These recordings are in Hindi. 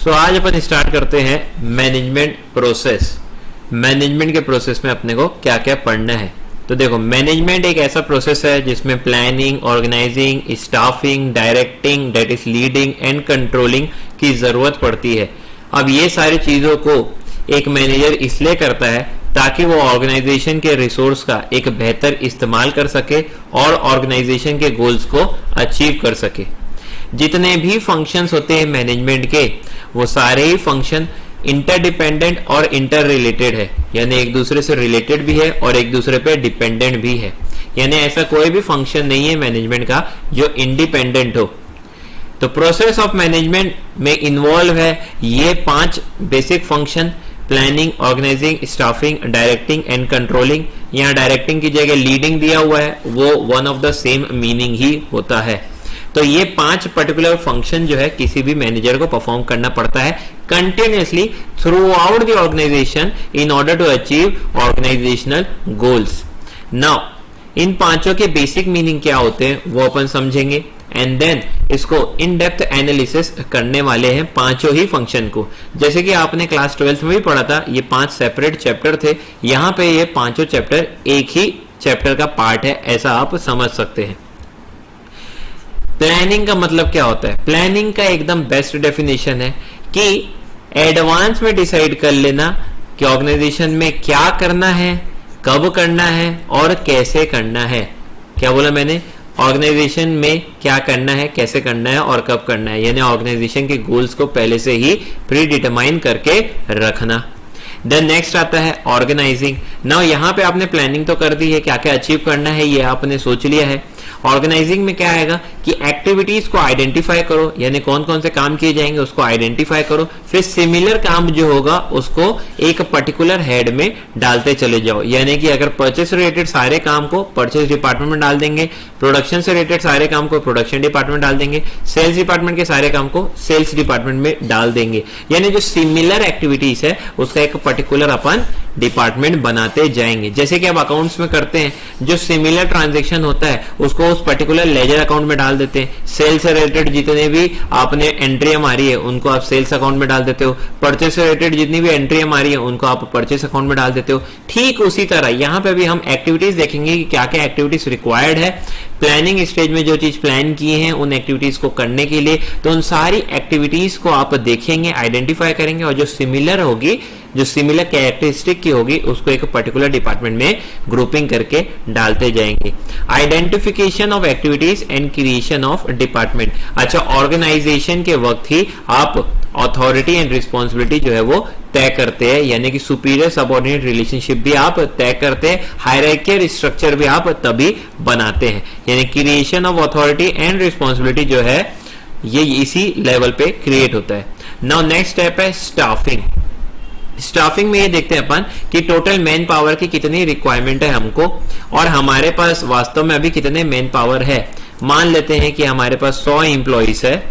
सो आज अपन स्टार्ट करते हैं मैनेजमेंट प्रोसेस। मैनेजमेंट के प्रोसेस में अपने को क्या क्या पढ़ना है। तो देखो, मैनेजमेंट एक ऐसा प्रोसेस है जिसमें planning, organising, staffing, directing, that is leading and controlling की जरूरत पड़ती है। अब ये सारी चीजों को एक मैनेजर इसलिए करता है ताकि वो ऑर्गेनाइजेशन के रिसोर्स का एक बेहतर इस्तेमाल कर सके और ऑर्गेनाइजेशन के गोल्स को अचीव कर सके। जितने भी फंक्शंस होते हैं मैनेजमेंट के, वो सारे ही फंक्शन इंटरडिपेंडेंट और इंटर रिलेटेड है, यानी एक दूसरे से रिलेटेड भी है और एक दूसरे पे डिपेंडेंट भी है। यानी ऐसा कोई भी फंक्शन नहीं है मैनेजमेंट का जो इंडिपेंडेंट हो। तो प्रोसेस ऑफ मैनेजमेंट में इन्वॉल्व है ये 5 basic function: planning, organising, staffing, directing and controlling. यहाँ डायरेक्टिंग की जगह लीडिंग दिया हुआ है, वो one of the same meaning ही होता है। तो ये 5 पर्टिकुलर फंक्शन जो है किसी भी मैनेजर को परफॉर्म करना पड़ता है continuously throughout the organisation in order to achieve organisational goals. Now in 5 के बेसिक मीनिंग क्या होते हैं वो अपन समझेंगे एंड देन इसको इन डेप्थ एनालिसिस करने वाले हैं 5 ही फंक्शन को। जैसे कि आपने क्लास 12 में भी पढ़ा था, ये 5 सेपरेट चैप्टर थे। यहाँ पे ये 5 चैप्टर एक ही चैप्टर का पार्ट है, ऐसा आप समझ सकते हैं। प्लानिंग का मतलब क्या होता है? प्लानिंग का एकदम बेस्ट डेफिनेशन है कि एडवांस में डिसाइड कर लेना कि ऑर्गेनाइजेशन में क्या करना है, कब करना है और कैसे करना है। क्या बोला मैंने? ऑर्गेनाइजेशन में क्या करना है, कैसे करना है और कब करना है, यानी ऑर्गेनाइजेशन के गोल्स को पहले से ही प्री डिटरमाइन करके रखना। देन नेक्स्ट आता है ऑर्गेनाइजिंग। नाउ यहाँ पे आपने प्लानिंग तो कर दी है, क्या क्या अचीव करना है ये आपने सोच लिया है। ऑर्गेनाइजिंग में क्या आएगा कि एक्टिविटीज को आइडेंटिफाई करो, यानी कौन कौन से काम किए जाएंगे उसको आइडेंटिफाई करो। फिर सिमिलर काम जो होगा उसको एक पर्टिकुलर हेड में डालते चले जाओ, यानी कि अगर परचेस से रिलेटेड सारे काम को परचेस डिपार्टमेंट में डाल देंगे, प्रोडक्शन से रिलेटेड सारे काम को प्रोडक्शन डिपार्टमेंट डाल देंगे, सेल्स डिपार्टमेंट के सारे काम को सेल्स डिपार्टमेंट में डाल देंगे। यानी जो सिमिलर एक्टिविटीज है उसका एक पर्टिकुलर अपन डिपार्टमेंट बनाते जाएंगे। जैसे कि आप अकाउंट्स में करते हैं, जो सिमिलर ट्रांजैक्शन होता है उसको उस पर्टिकुलर लेजर अकाउंट में डाल देते हैं। सेल्स से रिलेटेड जितने भी आपने एंट्रियां मारी है उनको आप सेल्स अकाउंट में डाल देते हो। परचेस से रिलेटेड जितनी भी एंट्रियां मारी है उनको आप परचेस अकाउंट में डाल देते हो। ठीक उसी तरह यहाँ पे भी हम एक्टिविटीज देखेंगे कि क्या क्या एक्टिविटीज रिक्वायर्ड है प्लानिंग स्टेज में, जो चीज प्लान की है उन एक्टिविटीज को करने के लिए। तो उन सारी एक्टिविटीज को आप देखेंगे, आइडेंटिफाई करेंगे और जो सिमिलर होगी, जो सिमिलर कैरेक्टरिस्टिक की होगी उसको एक पर्टिकुलर डिपार्टमेंट में ग्रुपिंग करके डालते जाएंगे। Identification of activities and creation of department. अच्छा, ऑर्गेनाइजेशन के वक्त ही आप अथॉरिटी एंड रिस्पॉन्सिबिलिटी जो है वो तय करते हैं, यानी कि सुपीरियर सबऑर्डिनेट रिलेशनशिप भी आप तय करते हैं, हायरार्कियल स्ट्रक्चर भी आप तभी बनाते हैं। यानी creation of authority and responsibility जो है ये इसी लेवल पे क्रिएट होता है। नाउ नेक्स्ट स्टेप है स्टाफिंग। स्टाफिंग में ये देखते हैं अपन कि टोटल मैन पावर की कितनी रिक्वायरमेंट है हमको और हमारे पास वास्तव में अभी कितने मैन पावर है। मान लेते हैं कि हमारे पास 100 एम्प्लॉइज है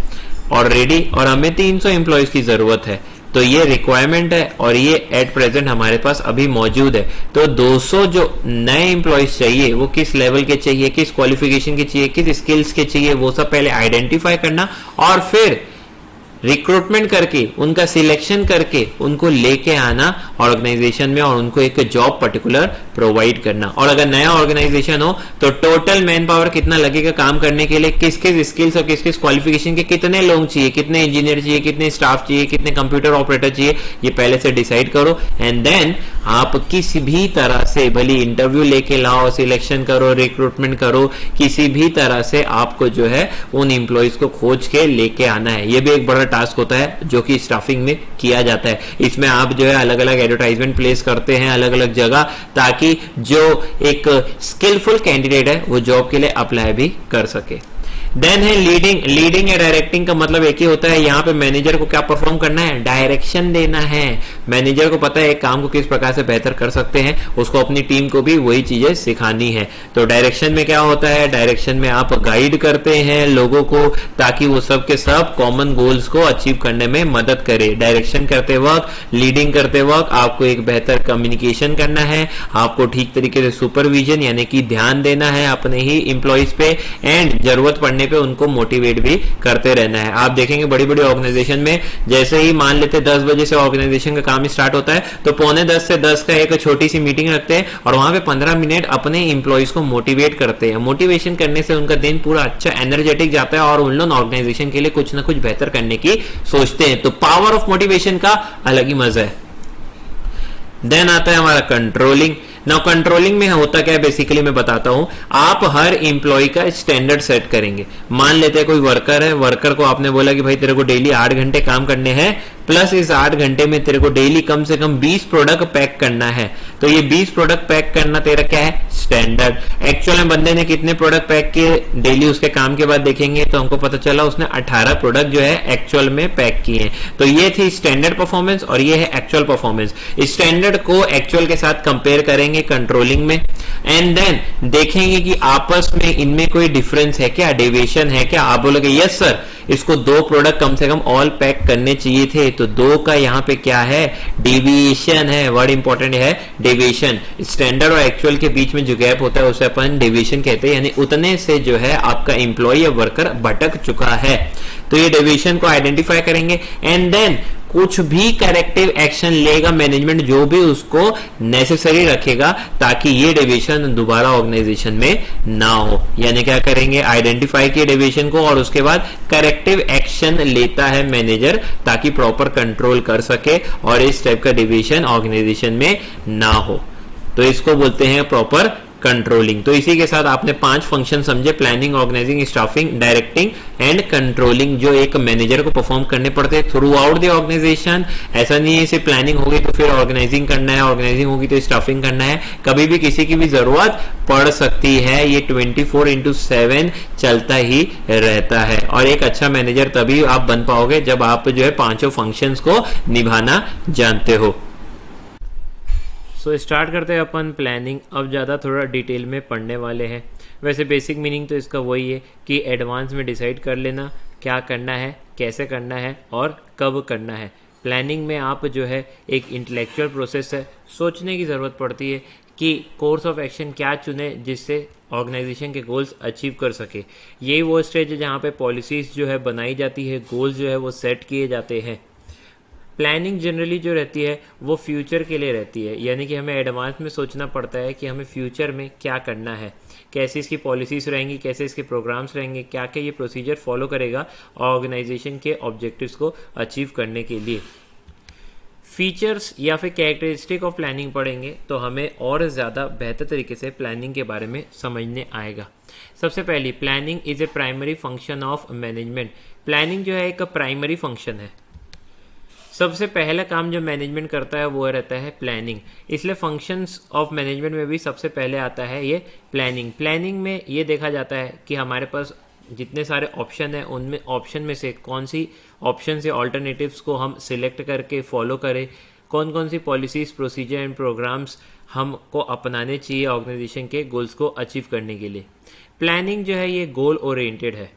ऑलरेडी और हमें 300 एम्प्लॉइज की जरूरत है। तो ये रिक्वायरमेंट है और ये एट प्रेजेंट हमारे पास अभी मौजूद है। तो 200 जो नए एम्प्लॉइज चाहिए वो किस लेवल के चाहिए, किस क्वालिफिकेशन के चाहिए, किस स्किल्स के चाहिए, वो सब पहले आइडेंटिफाई करना और फिर रिक्रूटमेंट करके उनका सिलेक्शन करके उनको लेके आना ऑर्गेनाइजेशन में और उनको एक जॉब पर्टिकुलर प्रोवाइड करना। और अगर नया ऑर्गेनाइजेशन हो तो टोटल मैन पावर कितना लगेगा काम करने के लिए, किस किस स्किल्स और किस किस क्वालिफिकेशन के कितने लोग चाहिए, कितने इंजीनियर चाहिए, कितने स्टाफ चाहिए, कितने कंप्यूटर ऑपरेटर चाहिए, ये पहले से डिसाइड करो। एंड देन आप किसी भी तरह से भले इंटरव्यू लेके लाओ, सिलेक्शन करो, रिक्रूटमेंट करो, किसी भी तरह से आपको जो है उन एम्प्लॉइज को खोज के लेके आना है। ये भी एक बड़ा टास्क होता है जो कि स्टाफिंग में किया जाता है। इसमें आप जो है अलग अलग एडवर्टाइजमेंट प्लेस करते हैं अलग अलग जगह, ताकि जो एक स्किलफुल कैंडिडेट है वो जॉब के लिए अप्लाई भी कर सके। देन है लीडिंग। लीडिंग या डायरेक्टिंग का मतलब एक ही होता है, यहाँ पे मैनेजर को क्या परफॉर्म करना है, डायरेक्शन देना है। मैनेजर को पता है एक काम को किस प्रकार से बेहतर कर सकते हैं, उसको अपनी टीम को भी वही चीजें सिखानी है। तो डायरेक्शन में क्या होता है, डायरेक्शन में आप गाइड करते हैं लोगों को ताकि वो सब के सब कॉमन गोल्स को अचीव करने में मदद करे। डायरेक्शन करते वक्त, लीडिंग करते वक्त आपको एक बेहतर कम्युनिकेशन करना है, आपको ठीक तरीके से सुपरविजन यानी कि ध्यान देना है अपने ही इंप्लॉइज पे, एंड जरूरत पड़ने करने पे उनको मोटिवेट भी करते रहना है। आप देखेंगे बड़ी बड़ी ऑर्गेनाइजेशन में जैसे ही मान लेते 10 बजे से ऑर्गेनाइजेशन का काम स्टार्ट होता है तो 9:45 से 10 का एक छोटी सी मीटिंग रखते हैं और वहां पे 15 मिनट अपने इंप्लॉइज को मोटिवेट करते हैं। मोटिवेशन करने से उनका दिन पूरा अच्छा एनर्जेटिक जाता है और उन लोग ऑर्गेनाइजेशन के लिए कुछ ना कुछ बेहतर करने की सोचते हैं। तो पावर ऑफ मोटिवेशन का अलग ही मजा है। देन आता है हमारा कंट्रोलिंग। नाउ कंट्रोलिंग में होता क्या है बेसिकली मैं बताता हूं। आप हर इंप्लॉय का स्टैंडर्ड सेट करेंगे। मान लेते हैं कोई वर्कर है, वर्कर को आपने बोला कि भाई तेरे को डेली 8 घंटे काम करने हैं, प्लस इस 8 घंटे में तेरे को डेली कम से कम 20 प्रोडक्ट पैक करना है। तो ये 20 प्रोडक्ट पैक करना तेरा क्या है, स्टैंडर्ड। एक्चुअल में बंदे ने कितने प्रोडक्ट पैक किए डेली उसके काम के बाद देखेंगे तो हमको पता चला उसने 18 प्रोडक्ट जो है एक्चुअल में पैक किए हैं। तो ये थी स्टैंडर्ड परफॉर्मेंस और ये है एक्चुअल परफॉर्मेंस। स्टैंडर्ड को एक्चुअल के साथ कंपेयर करेंगे कंट्रोलिंग में एंड देन देखेंगे कि आपस में इनमें कोई डिफरेंस है क्या, डेविएशन है क्या। आप बोलोगे यस सर इसको 2 प्रोडक्ट कम से कम ऑल पैक करने चाहिए थे, तो 2 का यहाँ पे क्या है, डेविएशन है। वर्ड इंपॉर्टेंट है डेविएशन। स्टैंडर्ड और एक्चुअल के बीच में जो गैप होता है उसे अपन डेविएशन कहते हैं, यानी उतने से जो है आपका एम्प्लॉय या वर्कर भटक चुका है। तो ये डेविएशन को आइडेंटिफाई करेंगे एंड देन कुछ भी करेक्टिव एक्शन लेगा मैनेजमेंट, जो भी उसको नेसेसरी रखेगा ताकि ये डेविएशन दोबारा ऑर्गेनाइजेशन में ना हो। यानी क्या करेंगे, आइडेंटिफाई किए डेविएशन को और उसके बाद करेक्टिव एक्शन लेता है मैनेजर ताकि प्रॉपर कंट्रोल कर सके और इस टाइप का डेविएशन ऑर्गेनाइजेशन में ना हो। तो इसको बोलते हैं प्रॉपर कंट्रोलिंग। तो इसी के साथ आपने 5 फंक्शन समझे, planning, organising, staffing, directing and controlling, जो एक मैनेजर को परफॉर्म करने पड़ते हैं थ्रू आउट द ऑर्गेनाइजेशन। ऐसा नहीं है सिर्फ प्लानिंग होगी तो फिर ऑर्गेनाइजिंग करना है, ऑर्गेनाइजिंग होगी तो स्टाफिंग करना है। कभी भी किसी की भी जरूरत पड़ सकती है, ये 24/7 चलता ही रहता है। और एक अच्छा मैनेजर तभी आप बन पाओगे जब आप जो है 5 फंक्शंस को निभाना जानते हो। तो स्टार्ट करते हैं अपन प्लानिंग। अब ज़्यादा थोड़ा डिटेल में पढ़ने वाले हैं। वैसे बेसिक मीनिंग तो इसका वही है कि एडवांस में डिसाइड कर लेना क्या करना है, कैसे करना है और कब करना है। प्लानिंग में आप जो है एक इंटेलेक्चुअल प्रोसेस है, सोचने की ज़रूरत पड़ती है कि कोर्स ऑफ एक्शन क्या चुने जिससे ऑर्गेनाइजेशन के गोल्स अचीव कर सके। यही वो स्टेज है जहाँ पे पॉलिसीज़ जो है बनाई जाती है, गोल्स जो है वो सेट किए जाते हैं। प्लानिंग जनरली जो रहती है वो फ्यूचर के लिए रहती है, यानी कि हमें एडवांस में सोचना पड़ता है कि हमें फ्यूचर में क्या करना है, कैसे इसकी पॉलिसीज़ रहेंगी, कैसे इसके प्रोग्राम्स रहेंगे, क्या क्या ये प्रोसीजर फॉलो करेगा ऑर्गेनाइजेशन के ऑब्जेक्टिव्स को अचीव करने के लिए। फीचर्स या फिर कैरेक्टरिस्टिक ऑफ प्लानिंग पढ़ेंगे तो हमें और ज़्यादा बेहतर तरीके से प्लानिंग के बारे में समझने आएगा। सबसे पहली, planning is a primary function of management. Planning जो है एक प्राइमरी फंक्शन है। सबसे पहला काम जो मैनेजमेंट करता है वो रहता है प्लानिंग, इसलिए फंक्शंस ऑफ मैनेजमेंट में भी सबसे पहले आता है ये प्लानिंग। प्लानिंग में ये देखा जाता है कि हमारे पास जितने सारे ऑप्शन हैं उनमें ऑप्शन में से कौन सी ऑप्शन से ऑल्टरनेटिव्स को हम सिलेक्ट करके फॉलो करें, कौन कौन सी पॉलिसीज़, प्रोसीजर एंड प्रोग्राम्स हमको अपनाने चाहिए ऑर्गेनाइजेशन के गोल्स को अचीव करने के लिए। प्लानिंग जो है ये गोल ओरिएंटेड है।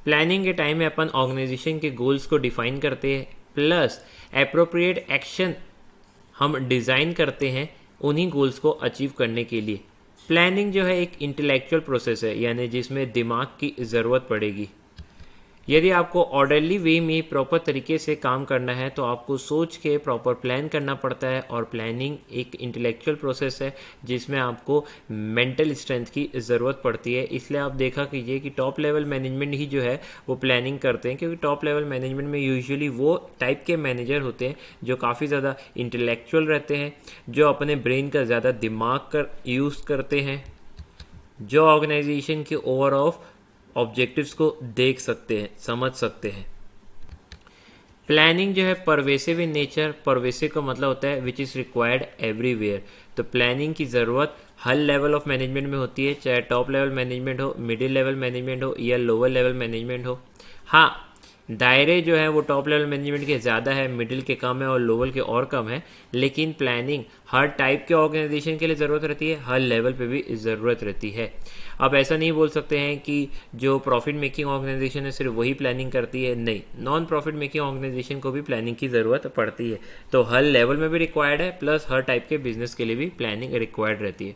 प्लानिंग के टाइम में अपन ऑर्गेनाइजेशन के गोल्स को डिफाइन करते हैं प्लस एप्रोप्रिएट एक्शन हम डिज़ाइन करते हैं उन्हीं गोल्स को अचीव करने के लिए। प्लानिंग जो है एक इंटेलेक्चुअल प्रोसेस है, यानी जिसमें दिमाग की ज़रूरत पड़ेगी। यदि आपको ऑर्डरली वे में प्रॉपर तरीके से काम करना है तो आपको सोच के प्रॉपर प्लान करना पड़ता है। और प्लानिंग एक इंटेलेक्चुअल प्रोसेस है जिसमें आपको मेंटल स्ट्रेंथ की ज़रूरत पड़ती है। इसलिए आप देखा कीजिए कि टॉप लेवल मैनेजमेंट ही जो है वो प्लानिंग करते हैं, क्योंकि टॉप लेवल मैनेजमेंट में यूजुअली वो टाइप के मैनेजर होते हैं जो काफ़ी ज़्यादा इंटेलेक्चुअल रहते हैं, जो अपने ब्रेन का ज़्यादा दिमाग यूज़ करते हैं, जो ऑर्गेनाइजेशन के ओवरऑल ऑब्जेक्टिव्स को देख सकते हैं, समझ सकते हैं। प्लानिंग जो है परवेसिव इन नेचर। परवेसिव का मतलब होता है विच इज़ रिक्वायर्ड एवरीवेयर। तो प्लानिंग की ज़रूरत हर लेवल ऑफ मैनेजमेंट में होती है, चाहे टॉप लेवल मैनेजमेंट हो, मिडिल लेवल मैनेजमेंट हो या लोअर लेवल मैनेजमेंट हो। हाँ, दायरे जो है वो टॉप लेवल मैनेजमेंट के ज़्यादा है, मिडिल के कम है और लोअर के और कम है। लेकिन प्लानिंग हर टाइप के ऑर्गेनाइजेशन के लिए ज़रूरत रहती है, हर लेवल पे भी ज़रूरत रहती है। अब ऐसा नहीं बोल सकते हैं कि जो प्रॉफिट मेकिंग ऑर्गेनाइजेशन है सिर्फ वही प्लानिंग करती है, नहीं, नॉन प्रॉफिट मेकिंग ऑर्गेनाइजेशन को भी प्लानिंग की ज़रूरत पड़ती है। तो हर लेवल में भी रिक्वायर्ड है, प्लस हर टाइप के बिजनेस के लिए भी प्लानिंग रिक्वायर्ड रहती है।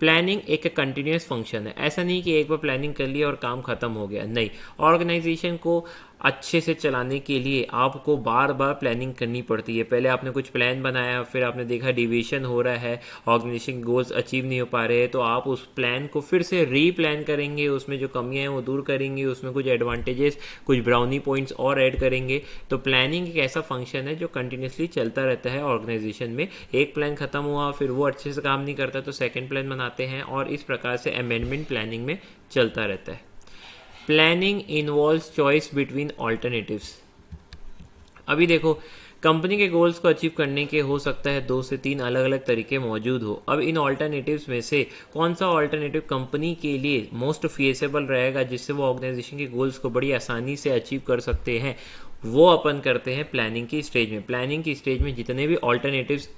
प्लानिंग एक कंटिन्यूस फंक्शन है, ऐसा नहीं कि एक बार प्लानिंग कर लिया और काम खत्म हो गया, नहीं। ऑर्गेनाइजेशन को अच्छे से चलाने के लिए आपको बार बार प्लानिंग करनी पड़ती है। पहले आपने कुछ प्लान बनाया, फिर आपने देखा डिविएशन हो रहा है, ऑर्गेनाइजेशन गोल्स अचीव नहीं हो पा रहे हैं, तो आप उस प्लान को फिर से रीप्लान करेंगे, उसमें जो कमियां हैं वो दूर करेंगे, उसमें कुछ एडवांटेजेस, कुछ ब्राउनी पॉइंट्स और ऐड करेंगे। तो प्लानिंग एक ऐसा फंक्शन है जो कंटिन्यूसली चलता रहता है ऑर्गेनाइजेशन में। एक प्लान खत्म हुआ, फिर वो अच्छे से काम नहीं करता तो सेकेंड प्लान बनाते हैं, और इस प्रकार से अमेंडमेंट प्लानिंग में चलता रहता है। Planning involves choice between alternatives. अभी देखो, कंपनी के गोल्स को अचीव करने के हो सकता है 2 से 3 अलग अलग तरीके मौजूद हो। अब इन ऑल्टरनेटिव्स में से कौन सा ऑल्टरनेटिव कंपनी के लिए मोस्ट फीसेबल रहेगा, जिससे वो ऑर्गेनाइजेशन के गोल्स को बड़ी आसानी से अचीव कर सकते हैं, वो अपन करते हैं प्लानिंग की स्टेज में। प्लानिंग की स्टेज में जितने भी ऑल्टरनेटिव्स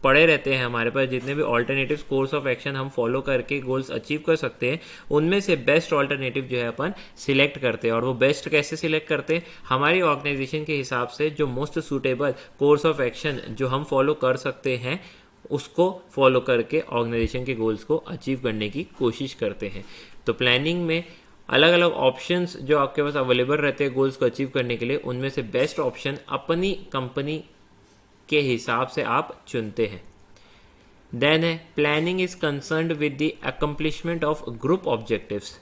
पड़े रहते हैं हमारे पास, जितने भी ऑल्टरनेटिव कोर्स ऑफ एक्शन हम फॉलो करके गोल्स अचीव कर सकते हैं, उनमें से बेस्ट ऑल्टरनेटिव जो है अपन सिलेक्ट करते हैं। और वो बेस्ट कैसे सिलेक्ट करते हैं? हमारी ऑर्गेनाइजेशन के हिसाब से जो most suitable course of action जो हम फॉलो कर सकते हैं, उसको फॉलो करके ऑर्गेनाइजेशन के गोल्स को अचीव करने की कोशिश करते हैं। तो प्लानिंग में अलग अलग ऑप्शंस जो आपके पास अवेलेबल रहते हैं गोल्स को अचीव करने के लिए, उनमें से बेस्ट ऑप्शन अपनी कंपनी के हिसाब से आप चुनते हैं। देन है planning is concerned with the accomplishment of group objectives.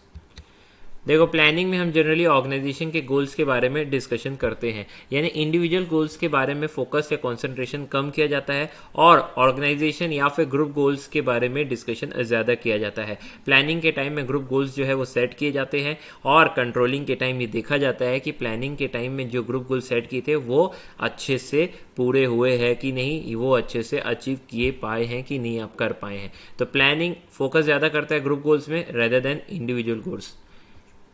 देखो, प्लानिंग में हम जनरली ऑर्गेनाइजेशन के गोल्स के बारे में डिस्कशन करते हैं, यानी इंडिविजुअल गोल्स के बारे में फोकस या कंसंट्रेशन कम किया जाता है, और ऑर्गेनाइजेशन या फिर ग्रुप गोल्स के बारे में डिस्कशन ज़्यादा किया जाता है। प्लानिंग के टाइम में ग्रुप गोल्स जो है वो सेट किए जाते हैं, और कंट्रोलिंग के टाइम ये देखा जाता है कि प्लानिंग के टाइम में जो ग्रुप गोल सेट किए थे वो अच्छे से पूरे हुए हैं कि नहीं, वो अच्छे से अचीव किए पाए हैं कि नहीं आप कर पाए हैं। तो प्लानिंग फोकस ज़्यादा करता है ग्रुप गोल्स में rather than individual goals.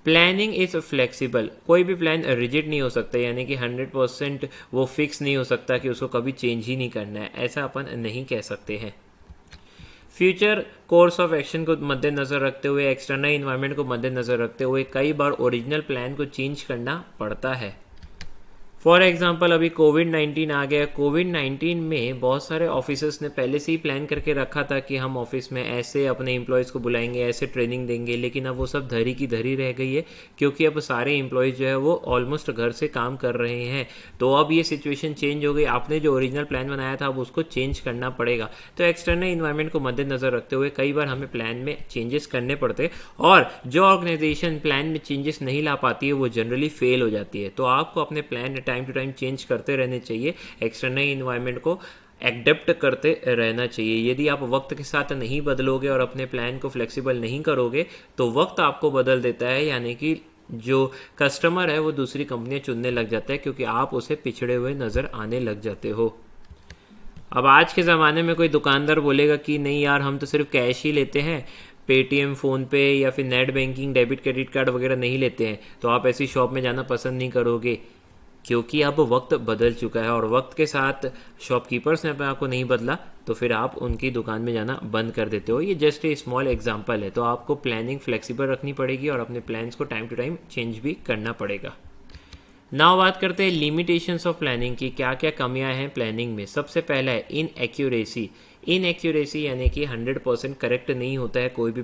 Planning is flexible. कोई भी प्लान रिजिड नहीं हो सकता, यानी कि 100% वो फिक्स नहीं हो सकता कि उसको कभी चेंज ही नहीं करना है, ऐसा अपन नहीं कह सकते हैं। फ्यूचर कोर्स ऑफ एक्शन को मद्देनज़र रखते हुए, एक्सटर्नल इन्वायरमेंट को मद्देनज़र रखते हुए कई बार ओरिजिनल प्लान को चेंज करना पड़ता है। फॉर एग्जाम्पल, अभी कोविड-19 आ गया। कोविड-19 में बहुत सारे ऑफिसर्स ने पहले से ही प्लान करके रखा था कि हम ऑफिस में ऐसे अपने एम्प्लॉयज़ को बुलाएंगे, ऐसे ट्रेनिंग देंगे, लेकिन अब वो सब धरी की धरी रह गई है, क्योंकि अब सारे एम्प्लॉयज़ जो है वो ऑलमोस्ट घर से काम कर रहे हैं। तो अब ये सिचुएशन चेंज हो गई, आपने जो ओरिजिनल प्लान बनाया था अब उसको चेंज करना पड़ेगा। तो एक्सटर्नल इन्वायरमेंट को मद्देनज़र रखते हुए कई बार हमें प्लान में चेंजेस करने पड़ते, और जो ऑर्गेनाइजेशन प्लान में चेंजेस नहीं ला पाती है वो जनरली फेल हो जाती है। तो आपको अपने plan time to time change करते रहने चाहिए, एक्सटर्नल इन्वायरमेंट को एडेप्ट करते रहना चाहिए। यदि आप वक्त के साथ नहीं बदलोगे और अपने प्लान को फ्लेक्सिबल नहीं करोगे तो वक्त आपको बदल देता है, यानी कि जो कस्टमर है वो दूसरी कंपनियां चुनने लग जाता है, क्योंकि आप उसे पिछड़े हुए नज़र आने लग जाते हो। अब आज के ज़माने में कोई दुकानदार बोलेगा कि नहीं यार, हम तो सिर्फ कैश ही लेते हैं, पेटीएम, फ़ोनपे या फिर net banking, debit credit card वगैरह नहीं लेते हैं, तो आप ऐसी शॉप में जाना पसंद नहीं करोगे, क्योंकि अब वक्त बदल चुका है और वक्त के साथ शॉपकीपर्स ने अपने आप को नहीं बदला, तो फिर आप उनकी दुकान में जाना बंद कर देते हो। ये जस्ट ए स्मॉल एग्जांपल है। तो आपको प्लानिंग फ्लेक्सिबल रखनी पड़ेगी और अपने प्लान्स को टाइम टू टाइम चेंज भी करना पड़ेगा। नाउ बात करते हैं लिमिटेशंस ऑफ प्लानिंग की, क्या क्या कमियां हैं प्लानिंग में। सबसे पहला है इनएक्यूरेसी। इनएक्यूरेसी यानी कि 100% करेक्ट नहीं होता है कोई भी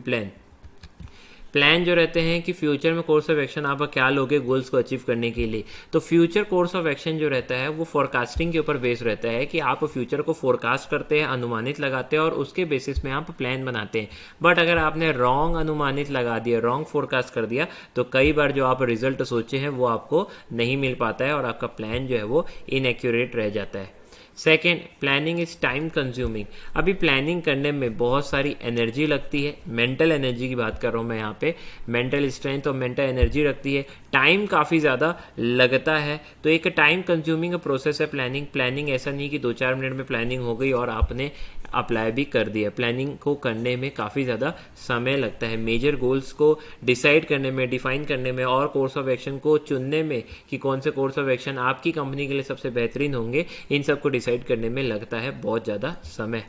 प्लान जो रहते हैं कि फ्यूचर में कोर्स ऑफ एक्शन आप क्या लोगे गोल्स को अचीव करने के लिए। तो फ्यूचर कोर्स ऑफ एक्शन जो रहता है वो फोरकास्टिंग के ऊपर बेस रहता है कि आप फ्यूचर को फोरकास्ट करते हैं, अनुमानित लगाते हैं और उसके बेसिस में आप प्लान बनाते हैं। बट अगर आपने रॉन्ग अनुमानित लगा दिया, रॉन्ग फोरकास्ट कर दिया, तो कई बार जो आप रिजल्ट सोचे हैं वो आपको नहीं मिल पाता है और आपका प्लान जो है वो इनएक्यूरेट रह जाता है। Second, planning is time consuming. अभी प्लानिंग करने में बहुत सारी एनर्जी लगती है, मेंटल एनर्जी की बात कर रहा हूँ मैं यहाँ पे, मेंटल स्ट्रेंथ और मेंटल एनर्जी लगती है, टाइम काफ़ी ज़्यादा लगता है। तो एक टाइम कंज्यूमिंग प्रोसेस है प्लानिंग। प्लानिंग ऐसा नहीं कि 2-4 मिनट में प्लानिंग हो गई और आपने अप्लाई भी कर दिया। प्लानिंग को करने में काफ़ी ज़्यादा समय लगता है, मेजर गोल्स को डिसाइड करने में, डिफाइन करने में और कोर्स ऑफ एक्शन को चुनने में कि कौन से कोर्स ऑफ एक्शन आपकी कंपनी के लिए सबसे बेहतरीन होंगे, इन सब को डिसाइड करने में लगता है बहुत ज़्यादा समय।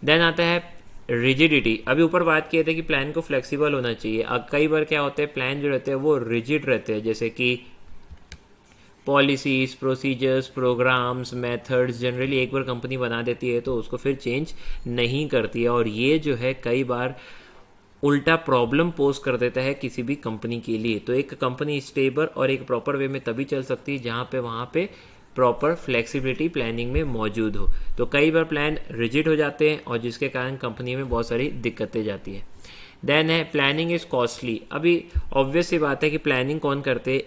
देन आता है रिजिडिटी। अभी ऊपर बात किए थे कि प्लान को फ्लेक्सिबल होना चाहिए। अब कई बार क्या होता है, प्लान जो रहते हैं वो रिजिड रहते हैं, जैसे कि policies, procedures, programmes, methods generally एक बार कंपनी बना देती है तो उसको फिर चेंज नहीं करती है, और ये जो है कई बार उल्टा प्रॉब्लम पोज कर देता है किसी भी कंपनी के लिए। तो एक कंपनी स्टेबल और एक प्रॉपर वे में तभी चल सकती है जहाँ पे वहाँ पे प्रॉपर फ्लेक्सिबिलिटी प्लानिंग में मौजूद हो। तो कई बार प्लान रिजिड हो जाते हैं और जिसके कारण कंपनी में बहुत सारी दिक्कतें जाती हैं। देन है प्लानिंग इज़ कॉस्टली। अभी ऑब्वियस सी बात है कि प्लानिंग कौन करते,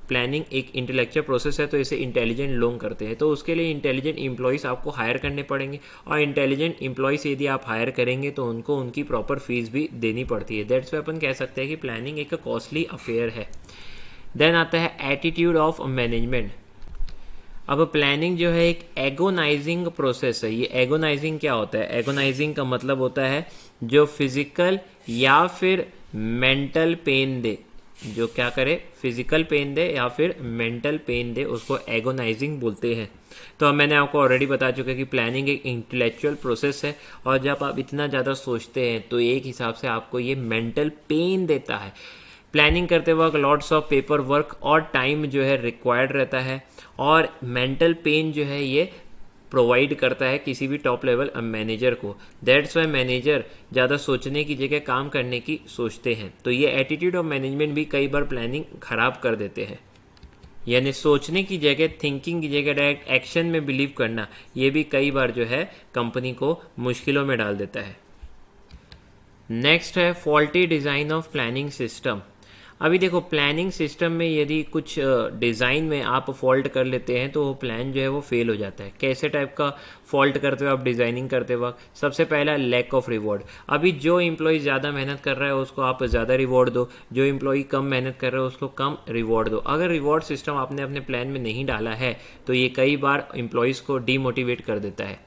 प्लानिंग एक इंटेलेक्चुअल प्रोसेस है, तो इसे इंटेलिजेंट लोग करते हैं। तो उसके लिए इंटेलिजेंट एम्प्लॉयज़ आपको हायर करने पड़ेंगे, और इंटेलिजेंट एम्प्लॉयज़ यदि आप हायर करेंगे तो उनको उनकी प्रॉपर फीस भी देनी पड़ती है। दैट्स वाई अपन कह सकते हैं कि प्लानिंग एक कॉस्टली अफेयर है। देन आता है एटीट्यूड ऑफ मैनेजमेंट। अब प्लानिंग जो है एक एगोनाइजिंग प्रोसेस है। ये एगोनाइजिंग क्या होता है? एगोनाइजिंग का मतलब होता है जो फिजिकल या फिर मेंटल पेन दे, जो क्या करे, फिजिकल पेन दे या फिर मेंटल पेन दे, उसको एगोनाइजिंग बोलते हैं। तो अब मैंने आपको ऑलरेडी बता चुका कि प्लानिंग एक इंटेलेक्चुअल प्रोसेस है, और जब आप इतना ज़्यादा सोचते हैं तो एक हिसाब से आपको ये मेंटल पेन देता है। प्लानिंग करते वक्त लॉट्स ऑफ पेपर वर्क और टाइम जो है रिक्वायर्ड रहता है, और मेंटल पेन जो है ये प्रोवाइड करता है किसी भी टॉप लेवल मैनेजर को। दैट्स वाई मैनेजर ज़्यादा सोचने की जगह काम करने की सोचते हैं। तो ये एटीट्यूड ऑफ मैनेजमेंट भी कई बार प्लानिंग खराब कर देते हैं। यानी सोचने की जगह, थिंकिंग की जगह डायरेक्ट एक्शन में बिलीव करना, ये भी कई बार जो है कंपनी को मुश्किलों में डाल देता है। नेक्स्ट है faulty design of planning system. अभी देखो प्लानिंग सिस्टम में यदि कुछ डिज़ाइन में आप फॉल्ट कर लेते हैं तो वो प्लान जो है वो फेल हो जाता है। कैसे टाइप का फॉल्ट करते हो आप डिज़ाइनिंग करते वक्त? सबसे पहला लैक ऑफ रिवॉर्ड। अभी जो एम्प्लॉय ज़्यादा मेहनत कर रहा है उसको आप ज़्यादा रिवॉर्ड दो, जो एम्प्लॉय कम मेहनत कर रहा है उसको कम रिवॉर्ड दो। अगर रिवॉर्ड सिस्टम आपने अपने प्लान में नहीं डाला है तो ये कई बार एम्प्लॉयज़ को डीमोटिवेट कर देता है।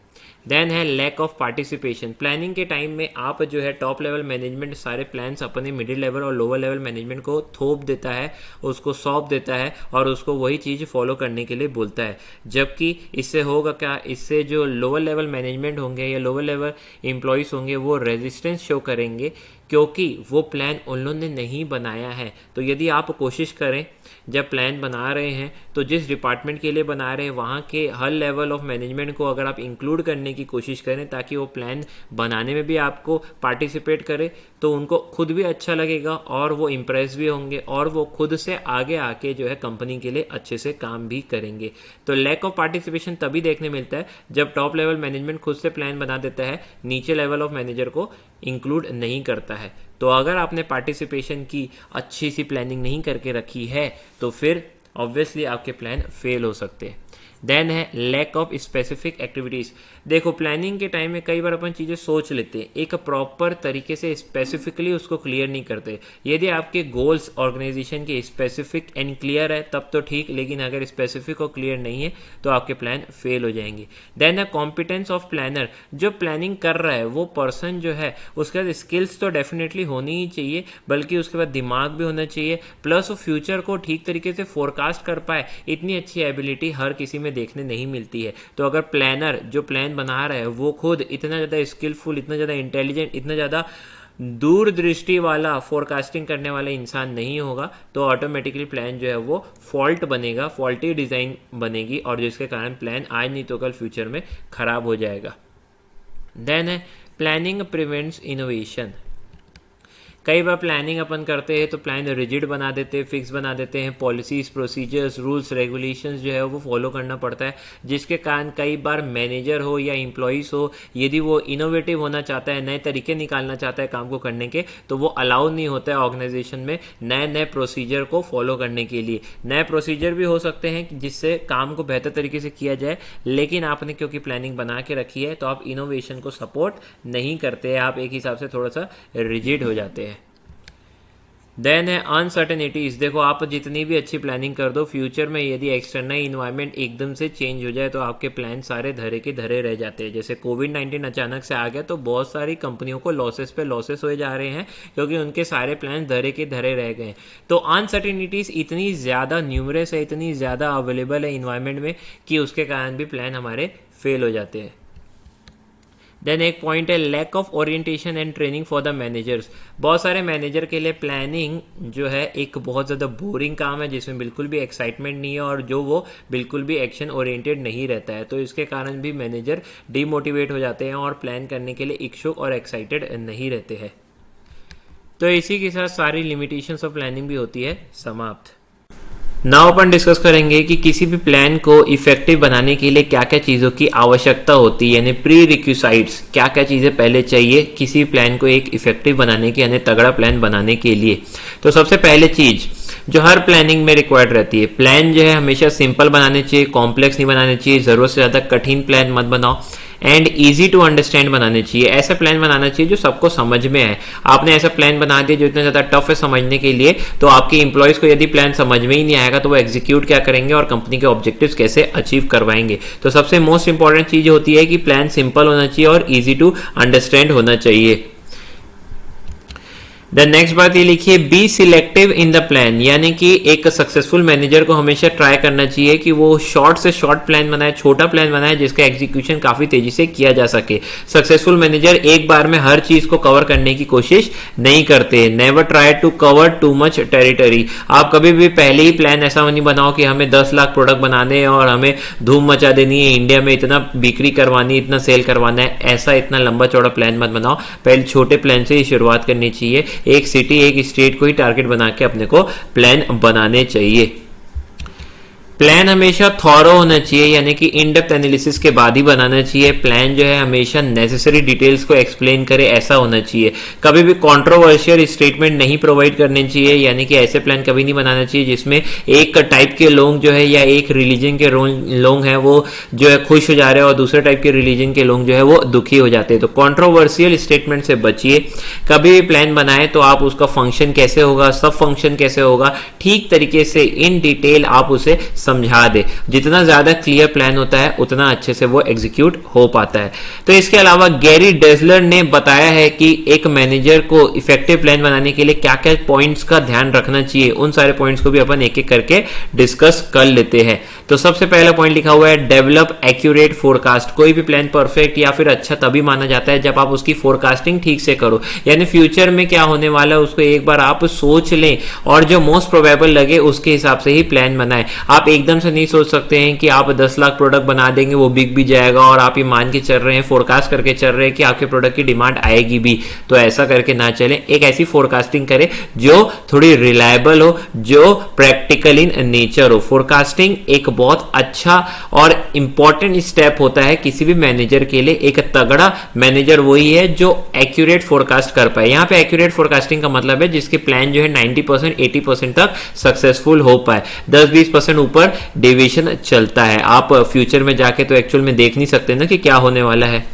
देन है लैक ऑफ पार्टिसिपेशन। प्लानिंग के टाइम में आप जो है टॉप लेवल मैनेजमेंट सारे प्लान्स अपने मिडिल लेवल और लोअर लेवल मैनेजमेंट को थोप देता है, उसको सौंप देता है और उसको वही चीज़ फॉलो करने के लिए बोलता है। जबकि इससे होगा क्या, इससे जो लोअर लेवल मैनेजमेंट होंगे या लोअर लेवल एम्प्लॉयज़ होंगे वो रेजिस्टेंस शो करेंगे, क्योंकि वो प्लान उन लोगों ने नहीं बनाया है। तो यदि आप कोशिश करें जब प्लान बना रहे हैं तो जिस डिपार्टमेंट के लिए बना रहे हैं वहाँ के हर लेवल ऑफ मैनेजमेंट को अगर आप इंक्लूड करने की कोशिश करें ताकि वो प्लान बनाने में भी आपको पार्टिसिपेट करे, तो उनको खुद भी अच्छा लगेगा और वो इम्प्रेस भी होंगे और वो खुद से आगे आके जो है कंपनी के लिए अच्छे से काम भी करेंगे। तो लैक ऑफ पार्टिसिपेशन तभी देखने मिलता है जब टॉप लेवल मैनेजमेंट खुद से प्लान बना देता है, नीचे लेवल ऑफ मैनेजर को इंक्लूड नहीं करता है। तो अगर आपने पार्टिसिपेशन की अच्छी सी प्लानिंग नहीं करके रखी है तो फिर ऑब्वियसली आपके प्लान फेल हो सकते हैं। देन है लैक ऑफ स्पेसिफिक एक्टिविटीज़। देखो प्लानिंग के टाइम में कई बार अपन चीज़ें सोच लेते हैं, एक प्रॉपर तरीके से स्पेसिफिकली उसको क्लियर नहीं करते। यदि आपके गोल्स ऑर्गेनाइजेशन के स्पेसिफिक एंड क्लियर है तब तो ठीक, लेकिन अगर स्पेसिफिक और क्लियर नहीं है तो आपके प्लान फेल हो जाएंगे। देन है कॉम्पिटेंस ऑफ प्लानर। जो प्लानिंग कर रहा है वो पर्सन जो है उसके बाद स्किल्स तो डेफिनेटली होनी ही चाहिए, बल्कि उसके बाद दिमाग भी होना चाहिए, प्लस वो फ्यूचर को ठीक तरीके से फोरकास्ट कर पाए। इतनी अच्छी एबिलिटी हर किसी में देखने नहीं मिलती है। तो अगर प्लानर जो प्लान बना रहा है वो खुद इतना ज़्यादा स्किलफुल, इतना ज़्यादा इंटेलिजेंट, इतना ज़्यादा दूरदृष्टि वाला फोरकास्टिंग करने वाला इंसान नहीं होगा तो ऑटोमेटिकली प्लान जो है वो फॉल्ट बनेगा, फॉल्टी डिज़ाइन बनेगी और जिसके कारण प्लान आज नहीं तो कल फ्यूचर में ख़राब हो जाएगा। देन है प्लानिंग प्रिवेंट्स इनोवेशन। कई बार प्लानिंग अपन करते हैं तो प्लान रिजिड बना देते हैं, फिक्स बना देते हैं, पॉलिसीज, प्रोसीजर्स, रूल्स, रेगुलेशंस जो है वो फॉलो करना पड़ता है, जिसके कारण कई बार मैनेजर हो या एम्प्लॉयज़ हो यदि वो इनोवेटिव होना चाहता है, नए तरीके निकालना चाहता है काम को करने के, तो वो अलाउ नहीं होता है ऑर्गेनाइजेशन में नए नए प्रोसीजर को फॉलो करने के लिए। नए प्रोसीजर भी हो सकते हैं जिससे काम को बेहतर तरीके से किया जाए, लेकिन आपने क्योंकि प्लानिंग बना के रखी है तो आप इनोवेशन को सपोर्ट नहीं करते, आप एक हिसाब से थोड़ा सा रिजिड हो जाते हैं। देन है अनसर्टेनिटीज़। देखो आप जितनी भी अच्छी प्लानिंग कर दो, फ्यूचर में यदि एक्सटर्नल इन्वायरमेंट एकदम से चेंज हो जाए तो आपके प्लान सारे धरे के धरे रह जाते हैं। जैसे कोविड-19 अचानक से आ गया तो बहुत सारी कंपनियों को लॉसेस पे लॉसेस हुए जा रहे हैं क्योंकि उनके सारे प्लान धरे के धरे रह गए। तो अनसर्टेनिटीज़ इतनी ज़्यादा न्यूमरस है, इतनी ज़्यादा अवेलेबल है इन्वायरमेंट में कि उसके कारण भी प्लान हमारे फेल हो जाते हैं। देन एक पॉइंट है lack of orientation and training for the managers. बहुत सारे मैनेजर के लिए प्लानिंग जो है एक बहुत ज़्यादा बोरिंग काम है, जिसमें बिल्कुल भी एक्साइटमेंट नहीं है और जो वो बिल्कुल भी एक्शन ओरिएंटेड नहीं रहता है। तो इसके कारण भी मैनेजर डीमोटिवेट हो जाते हैं और प्लान करने के लिए इच्छुक और एक्साइटेड नहीं रहते हैं। तो इसी के साथ सारी लिमिटेशंस ऑफ प्लानिंग भी होती है समाप्त। नाउ अपन डिस्कस करेंगे कि किसी भी प्लान को इफेक्टिव बनाने के लिए क्या क्या चीज़ों की आवश्यकता होती है, यानी प्री रिक्विसाइट्स, क्या क्या चीज़ें पहले चाहिए किसी प्लान को एक इफेक्टिव बनाने के, यानी तगड़ा प्लान बनाने के लिए। तो सबसे पहले चीज़ जो हर प्लानिंग में रिक्वायर्ड रहती है, प्लान जो है हमेशा सिंपल बनाने चाहिए, कॉम्प्लेक्स नहीं बनाने चाहिए, ज़रूरत से ज़्यादा कठिन प्लान मत बनाओ, एंड इजी टू अंडरस्टैंड बनाने चाहिए। ऐसा प्लान बनाना चाहिए जो सबको समझ में आए। आपने ऐसा प्लान बना दिया जो इतना ज़्यादा टफ है समझने के लिए, तो आपके एम्प्लॉयज़ को यदि प्लान समझ में ही नहीं आएगा तो वो एग्जीक्यूट क्या करेंगे और कंपनी के ऑब्जेक्टिव्स कैसे अचीव करवाएंगे। तो सबसे मोस्ट इंपॉर्टेंट चीज़ होती है कि प्लान सिंपल होना चाहिए और ईजी टू अंडरस्टैंड होना चाहिए। द नेक्स्ट बात ये लिखिए, be selective in the plan, यानी कि एक सक्सेसफुल मैनेजर को हमेशा ट्राई करना चाहिए कि वो शॉर्ट से शॉर्ट प्लान बनाए, छोटा प्लान बनाए जिसका एग्जीक्यूशन काफी तेजी से किया जा सके। सक्सेसफुल मैनेजर एक बार में हर चीज को कवर करने की कोशिश नहीं करते। Never try to cover too much territory. आप कभी भी पहले ही प्लान ऐसा नहीं बनाओ कि हमें 10 लाख प्रोडक्ट बनाने हैं और हमें धूम मचा देनी है, इंडिया में इतना बिक्री करवानी, इतना सेल करवाना है, ऐसा इतना लंबा चौड़ा प्लान मत बनाओ। पहले छोटे प्लान से ही शुरुआत करनी चाहिए। एक सिटी, एक स्टेट को ही टारगेट बना के अपने को प्लान बनाने चाहिए। प्लान हमेशा थॉरो होना चाहिए, यानी कि इन डेप्थ एनालिसिस के बाद ही बनाना चाहिए। प्लान जो है हमेशा नेसेसरी डिटेल्स को एक्सप्लेन करे, ऐसा होना चाहिए। कभी भी कंट्रोवर्शियल स्टेटमेंट नहीं प्रोवाइड करने चाहिए, यानी कि ऐसे प्लान कभी नहीं बनाना चाहिए जिसमें एक टाइप के लोग जो है या एक रिलीजन के लोग हैं वो जो है खुश हो जा रहे हैं और दूसरे टाइप के रिलीजन के लोग जो है वो दुखी हो जाते हैं। तो कंट्रोवर्शियल स्टेटमेंट से बचिए। कभी भी प्लान बनाए तो आप उसका फंक्शन कैसे होगा, सब फंक्शन कैसे होगा, ठीक तरीके से इन डिटेल आप उसे समझा दे। जितना ज्यादा क्लियर प्लान होता है उतना अच्छे से वो एग्जीक्यूट हो पाता है। तो इसके अलावा गैरी डेजलर ने बताया है कि एक मैनेजर को इफेक्टिव प्लान बनाने के लिए क्या क्या पॉइंट्स का ध्यान रखना चाहिए। उन सारे पॉइंट्स को भी अपन एक एक करके डिस्कस कर लेते हैं। तो सबसे पहला पॉइंट लिखा हुआ है डेवलप एक्यूरेट फोरकास्ट। कोई भी प्लान परफेक्ट या फिर अच्छा तभी माना जाता है जब आप उसकी फोरकास्टिंग ठीक से करो, यानी फ्यूचर में क्या होने वाला है उसको एक बार आप सोच लें और जो मोस्ट प्रोबेबल लगे उसके हिसाब से ही प्लान बनाएं। आप एकदम से नहीं सोच सकते हैं कि आप 10 लाख प्रोडक्ट बना देंगे, वो बिक भी जाएगा और आप ये मान के चल रहे हैं, फोरकास्ट करके चल रहे हैं कि आपके प्रोडक्ट की डिमांड आएगी भी। तो ऐसा करके ना चलें। एक ऐसी फोरकास्टिंग करें जो थोड़ी रिलायबल हो, जो प्रैक्टिकल इन नेचर हो। फोरकास्टिंग एक बहुत अच्छा और इंपॉर्टेंट स्टेप होता है किसी भी मैनेजर के लिए। एक तगड़ा मैनेजर वही है जो एक्यूरेट फोरकास्ट कर पाए। यहां पे एक्यूरेट फोरकास्टिंग का मतलब है जिसके प्लान जो है 90% 80% तक सक्सेसफुल हो पाए। 10-20% ऊपर डेविएशन चलता है। आप फ्यूचर में जाके तो एक्चुअल में देख नहीं सकते ना कि क्या होने वाला है।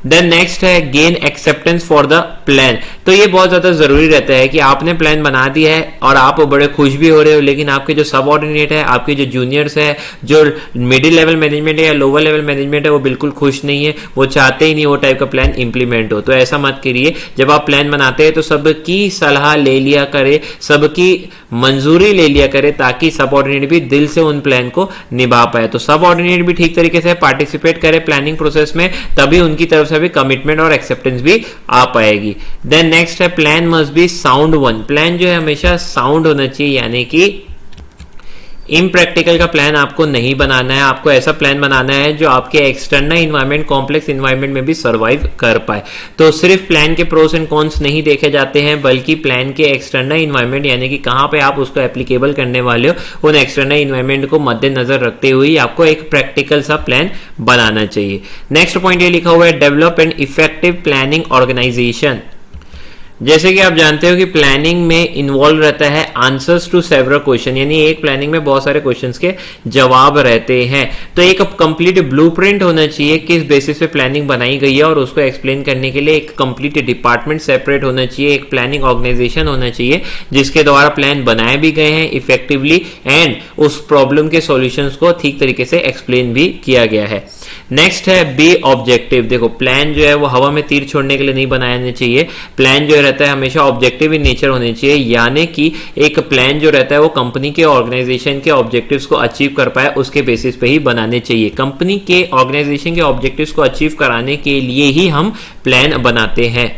देन नेक्स्ट है gain acceptance for the plan. तो ये बहुत ज्यादा जरूरी रहता है कि आपने प्लान बना दिया है और आप बड़े खुश भी हो रहे हो, लेकिन आपके जो सबऑर्डिनेट है, आपके जो जूनियर्स है, जो मिडिल लेवल मैनेजमेंट है या लोअर लेवल मैनेजमेंट है, वो बिल्कुल खुश नहीं है, वो चाहते ही नहीं वो टाइप का प्लान इंप्लीमेंट हो। तो ऐसा मत करिए। जब आप प्लान बनाते हैं तो सबकी सलाह ले लिया करे, सबकी मंजूरी ले लिया करे, ताकि सबऑर्डिनेट भी दिल से उन प्लान को निभा पाए। तो सबऑर्डिनेट भी ठीक तरीके से पार्टिसिपेट करे प्लानिंग प्रोसेस में, तभी उनकी तरफ से भी कमिटमेंट और एक्सेप्टेंस भी आ पाएगी। देन नेक्स्ट है plan must be sound one. Plan जो है हमेशा साउंड होना चाहिए, यानी कि इम्प्रैक्टिकल का प्लान आपको नहीं बनाना है। आपको ऐसा प्लान बनाना है जो आपके एक्सटर्नल इन्वायरमेंट, कॉम्प्लेक्स इन्वायरमेंट में भी सर्वाइव कर पाए। तो सिर्फ प्लान के प्रोस एंड कॉन्स नहीं देखे जाते हैं, बल्कि प्लान के एक्सटर्नल इन्वायरमेंट, यानी कि कहां पे आप उसको एप्लीकेबल करने वाले हो, उन एक्सटर्नल इन्वायरमेंट को मद्देनजर रखते हुए आपको एक प्रैक्टिकल सा प्लान बनाना चाहिए। नेक्स्ट पॉइंट ये लिखा हुआ है develop and effective planning organisation. जैसे कि आप जानते हो कि प्लानिंग में इन्वॉल्व रहता है आंसर्स टू सेवरल क्वेश्चन, यानी एक प्लानिंग में बहुत सारे क्वेश्चंस के जवाब रहते हैं। तो एक कंप्लीट ब्लूप्रिंट होना चाहिए किस बेसिस पे प्लानिंग बनाई गई है, और उसको एक्सप्लेन करने के लिए एक कंप्लीट डिपार्टमेंट सेपरेट होना चाहिए, एक प्लानिंग ऑर्गेनाइजेशन होना चाहिए जिसके द्वारा प्लान बनाए भी गए हैं इफेक्टिवली एंड उस प्रॉब्लम के सॉल्यूशंस को ठीक तरीके से एक्सप्लेन भी किया गया है। नेक्स्ट है बी ऑब्जेक्टिव। देखो प्लान जो है वो हवा में तीर छोड़ने के लिए नहीं बनाने चाहिए। प्लान जो रहता है हमेशा ऑब्जेक्टिव इन नेचर होने चाहिए, यानी कि एक प्लान जो रहता है वो कंपनी के ऑर्गेनाइजेशन के ऑब्जेक्टिव्स को अचीव कर पाए उसके बेसिस पे ही बनाने चाहिए। कंपनी के ऑर्गेनाइजेशन के ऑब्जेक्टिव्स को अचीव कराने के लिए ही हम प्लान बनाते हैं।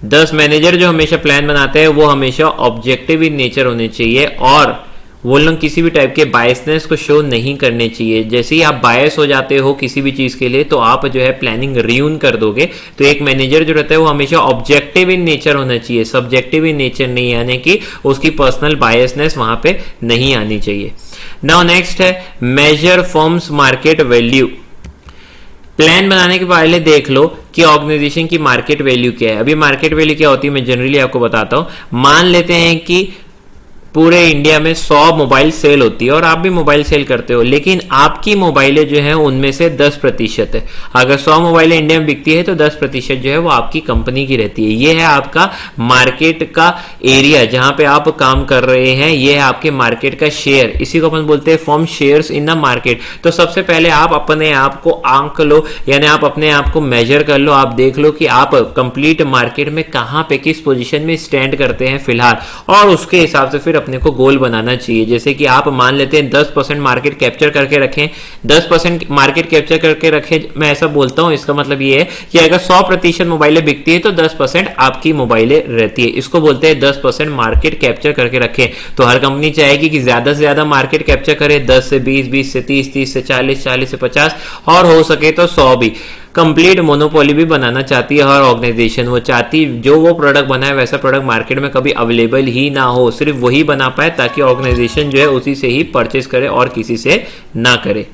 10 मैनेजर जो हमेशा प्लान बनाते हैं वो हमेशा ऑब्जेक्टिव इन नेचर होने चाहिए और वो लोग किसी भी टाइप के बायसनेस को शो नहीं करने चाहिए। जैसे ही आप बायस हो जाते हो किसी भी चीज के लिए तो आप जो है प्लानिंग रियून कर दोगे। तो एक मैनेजर जो रहता है वो हमेशा ऑब्जेक्टिव इन नेचर होना चाहिए, सब्जेक्टिव इन नेचर नहीं, यानी कि उसकी पर्सनल बायसनेस वहां पे नहीं आनी चाहिए। नाउ नेक्स्ट है major firms market value. Plan बनाने के पहले देख लो कि ऑर्गेनाइजेशन की मार्केट वैल्यू क्या है। अभी मार्केट वैल्यू क्या होती है मैं जनरली आपको बताता हूं। मान लेते हैं कि पूरे इंडिया में 100 मोबाइल सेल होती है और आप भी मोबाइल सेल करते हो, लेकिन आपकी मोबाइलें जो है उनमें से 10% है। अगर 100 मोबाइलें इंडिया में बिकती है तो 10% जो है वो आपकी कंपनी की रहती है। ये है आपका मार्केट का एरिया जहां पे आप काम कर रहे हैं, ये है आपके मार्केट का शेयर। इसी को अपन बोलते हैं firm shares in the market. तो सबसे पहले आप अपने आप को आंक लो, यानी आप अपने आप को मेजर कर लो। आप देख लो कि आप कंप्लीट मार्केट में कहां पे किस पोजीशन में स्टैंड करते हैं फिलहाल, और उसके हिसाब से फिर अपने को गोल बनाना चाहिए। जैसे कि आप मान लेते हैं 10% मार्केट कैप्चर करके रखें, 10% मार्केट कैप्चर करके रखें। मैं ऐसा बोलता हूं, इसका मतलब ये है कि अगर 100% मोबाइलें बिकती है तो 10% आपकी मोबाइलें रहती है। इसको बोलते हैं 10% मार्केट कैप्चर करके रखें। तो हर कंपनी चाहेगी कि ज्यादा से ज्यादा मार्केट कैप्चर करे, 10 से 20, 20 से 30, 30 से 40, 40 से 50 और हो सके तो 100 भी। कंप्लीट मोनोपोली भी बनाना चाहती है हर ऑर्गेनाइजेशन। वो चाहती जो वो प्रोडक्ट बनाए वैसा प्रोडक्ट मार्केट में कभी अवेलेबल ही ना हो, सिर्फ वही बना पाए ताकि ऑर्गेनाइजेशन जो है उसी से ही परचेज करे और किसी से ना करे।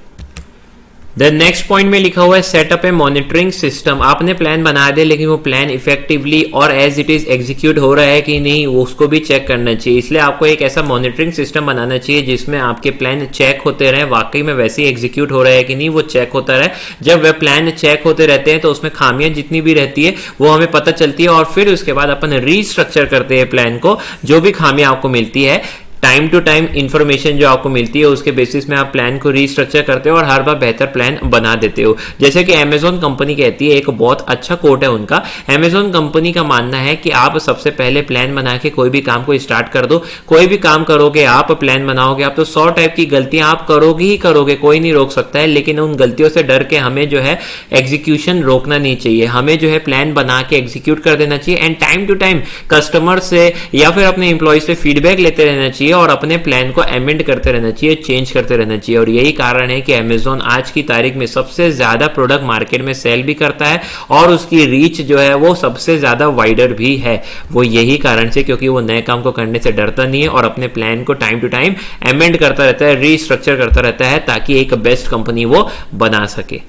द नेक्स्ट पॉइंट में लिखा हुआ है सेटअप ए मॉनिटरिंग सिस्टम। आपने प्लान बना दिया लेकिन वो प्लान इफेक्टिवली और एज इट इज एग्जीक्यूट हो रहा है कि नहीं उसको भी चेक करना चाहिए। इसलिए आपको एक ऐसा मॉनिटरिंग सिस्टम बनाना चाहिए जिसमें आपके प्लान चेक होते रहे, वाकई में वैसे ही एग्जीक्यूट हो रहा है कि नहीं वो चेक होता रहे। जब वह प्लान चेक होते रहते हैं तो उसमें खामियां जितनी भी रहती है वो हमें पता चलती है और फिर उसके बाद अपन रीस्ट्रक्चर करते हैं प्लान को। जो भी खामियां आपको मिलती है टाइम टू टाइम इंफॉर्मेशन जो आपको मिलती है उसके बेसिस में आप प्लान को रीस्ट्रक्चर करते हो और हर बार बेहतर प्लान बना देते हो। जैसे कि अमेज़न कंपनी कहती है, एक बहुत अच्छा कोट है उनका। अमेज़न कंपनी का मानना है कि आप सबसे पहले प्लान बना के कोई भी काम को स्टार्ट कर दो। कोई भी काम करोगे आप, प्लान बनाओगे आप, तो 100 टाइप की गलतियां आप करोगे ही करोगे, कोई नहीं रोक सकता है। लेकिन उन गलतियों से डर के हमें जो है एग्जीक्यूशन रोकना नहीं चाहिए। हमें जो है प्लान बना के एग्जीक्यूट कर देना चाहिए and time to time customer से या फिर अपने एम्प्लॉय से फीडबैक लेते रहना चाहिए और अपने प्लान को अमेंड करते रहना चाहिए, चेंज करते रहना चाहिए। और यही कारण है कि अमेज़न आज की तारीख में सबसे ज्यादा प्रोडक्ट मार्केट में सेल भी करता है और उसकी रीच जो है वो सबसे ज्यादा वाइडर भी है। वो यही कारण से क्योंकि वो नए काम को करने से डरता नहीं है और अपने प्लान को टाइम टू टाइम अमेंड करता रहता है, रीस्ट्रक्चर करता रहता है ताकि एक बेस्ट कंपनी वो बना सके।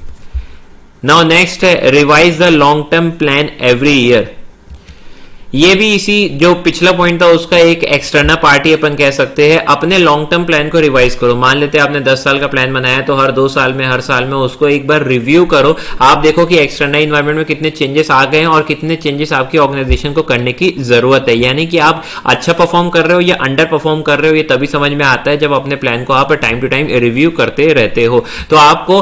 नाउ नेक्स्ट है revise the long term plan every year. ये भी इसी जो पिछला पॉइंट था उसका एक एक्सटर्नल पार्टी अपन कह सकते हैं। अपने लॉन्ग टर्म प्लान को रिवाइज करो। मान लेते हैं आपने 10 साल का प्लान बनाया तो हर 2 साल में, हर साल में उसको एक बार रिव्यू करो। आप देखो कि एक्सटर्नल इन्वायरमेंट में कितने चेंजेस आ गए हैं और कितने चेंजेस आपकी ऑर्गेनाइजेशन को करने की जरूरत है। यानी कि आप अच्छा परफॉर्म कर रहे हो या अंडर परफॉर्म कर रहे हो, ये तभी समझ में आता है जब अपने प्लान को आप टाइम टू टाइम रिव्यू करते रहते हो। तो आपको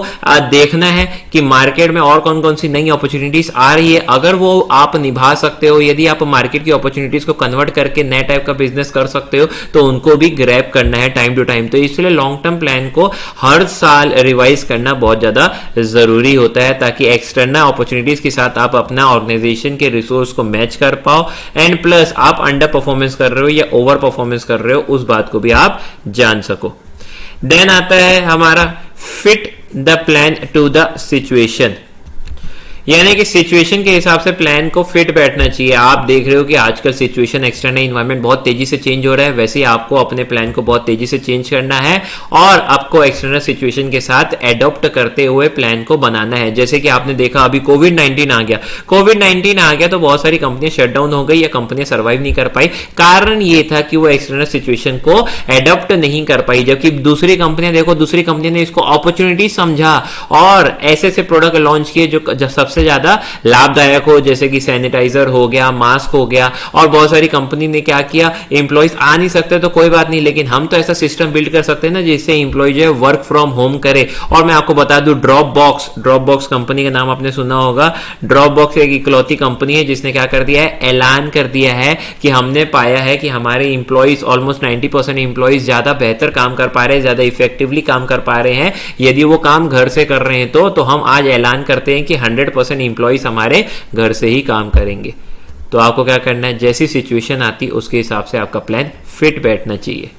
देखना है कि मार्केट में और कौन कौन सी नई अपॉर्चुनिटीज आ रही है। अगर वो आप निभा सकते हो, यदि आप मार्केट की अपॉर्चुनिटीज को कन्वर्ट करके नए टाइप का बिजनेस कर सकते हो तो उनको भी ग्रैब करना है टाइम टू टाइम। तो इसलिए लॉन्ग टर्म प्लान को हर साल रिवाइज करना बहुत ज्यादा जरूरी होता है ताकि एक्सटर्नल अपॉर्चुनिटीज के साथ आप अपना ऑर्गेनाइजेशन के रिसोर्स को मैच कर पाओ एंड प्लस आप अंडर परफॉर्मेंस कर रहे हो या ओवर परफॉर्मेंस कर रहे हो उस बात को भी आप जान सको। देन आता है हमारा fit the plan to the situation, यानी कि सिचुएशन के हिसाब से प्लान को फिट बैठना चाहिए। आप देख रहे हो कि आजकल सिचुएशन, एक्सटर्नल एनवायरनमेंट बहुत तेजी से चेंज हो रहा है, वैसे ही आपको अपने प्लान को बहुत तेजी से चेंज करना है और आपको एक्सटर्नल सिचुएशन के साथ एडॉप्ट करते हुए प्लान को बनाना है। जैसे कि आपने देखा अभी कोविड-19 आ गया, कोविड-19 आ गया तो बहुत सारी कंपनियां शटडाउन हो गई या कंपनियां सर्वाइव नहीं कर पाई। कारण ये था कि वो एक्सटर्नल सिचुएशन को एडॉप्ट नहीं कर पाई, जबकि दूसरी कंपनियां देखो, दूसरी कंपनी ने इसको अपॉर्चुनिटी समझा और ऐसे ऐसे प्रोडक्ट लॉन्च किए जो सबसे सबसे ज्यादा लाभदायक हो, जैसे कि सैनिटाइजर हो गया, मास्क हो गया। और बहुत सारी कंपनी ने क्या किया, एम्प्लॉइज आ नहीं सकते तो कोई बात नहीं, लेकिन हम तो ऐसा सिस्टम बिल्ड कर सकते हैं ना जिससे एम्प्लॉय जो है वर्क फ्रॉम होम करे। और मैं आपको बता दूं, ड्रॉप बॉक्स कंपनी का नाम आपने सुना होगा। ड्रॉप बॉक्स एक इकलौती कंपनी है जिसने क्या कर दिया है, ऐलान कर दिया है कि हमने पाया है कि हमारे इंप्लॉइज ऑलमोस्ट 90% इंप्लॉइज ज्यादा बेहतर काम कर पा रहे हैं, ज्यादा इफेक्टिवली काम कर पा रहे हैं यदि वो काम घर से कर रहे हैं तो हम आज ऐलान करते हैं कि 100% इंप्लॉइज हमारे घर से ही काम करेंगे। तो आपको क्या करना है, जैसी सिचुएशन आती उसके हिसाब से आपका प्लान फिट बैठना चाहिए।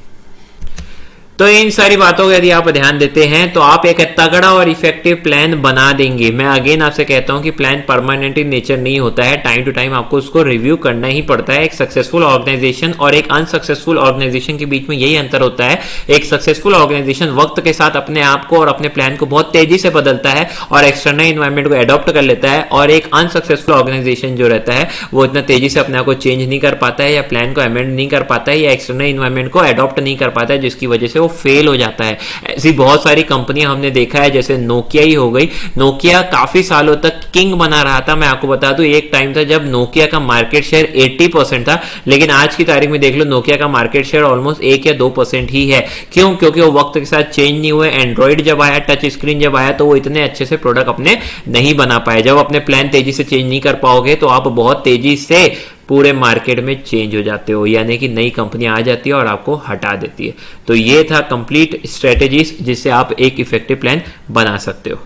तो इन सारी बातों का यदि आप ध्यान देते हैं तो आप एक तगड़ा और इफेक्टिव प्लान बना देंगे। मैं अगेन आपसे कहता हूं कि प्लान परमानेंट इन नेचर नहीं होता है, टाइम टू टाइम आपको उसको रिव्यू करना ही पड़ता है। एक सक्सेसफुल ऑर्गेनाइजेशन और एक अनसक्सेसफुल ऑर्गेनाइजेशन के बीच में यही अंतर होता है। एक सक्सेसफुल ऑर्गेनाइजेशन वक्त के साथ अपने आप को और अपने प्लान को बहुत तेजी से बदलता है और एक्सटर्नल एनवायरमेंट को एडॉप्ट कर लेता है, और एक अनसक्सेसफुल ऑर्गेनाइजेशन जो रहता है वो इतना तेजी से अपने आप को चेंज नहीं कर पाता है, या प्लान को अमेंड नहीं कर पाता है, या एक्सटर्नल एनवायरमेंट को एडॉप्ट नहीं कर पाता है, जिसकी वजह से फेल हो जाता है। ऐसी बहुत सारी कंपनियां हमने देखा है, जैसे नोकिया ही हो गई। नोकिया काफी सालों तक किंग बना रहा था। मैं आपको बता दूं, एक टाइम था जब नोकिया का मार्केट शेयर 80% था, लेकिन आज की तारीख में देख लो नोकिया का मार्केट शेयर ऑलमोस्ट 1 या 2% ही है। क्यों? क्योंकि वो वक्त के साथ चेंज नहीं हुए। एंड्रॉइड जब आया, टच स्क्रीन जब आया, तो वो इतने अच्छे से प्रोडक्ट अपने नहीं बना पाए। जब अपने प्लान तेजी से चेंज नहीं कर पाओगे तो आप बहुत तेजी से पूरे मार्केट में चेंज हो जाते हो, यानी कि नई कंपनी आ जाती है और आपको हटा देती है। तो ये था कंप्लीट स्ट्रेटेजीज जिससे आप एक इफेक्टिव प्लान बना सकते हो।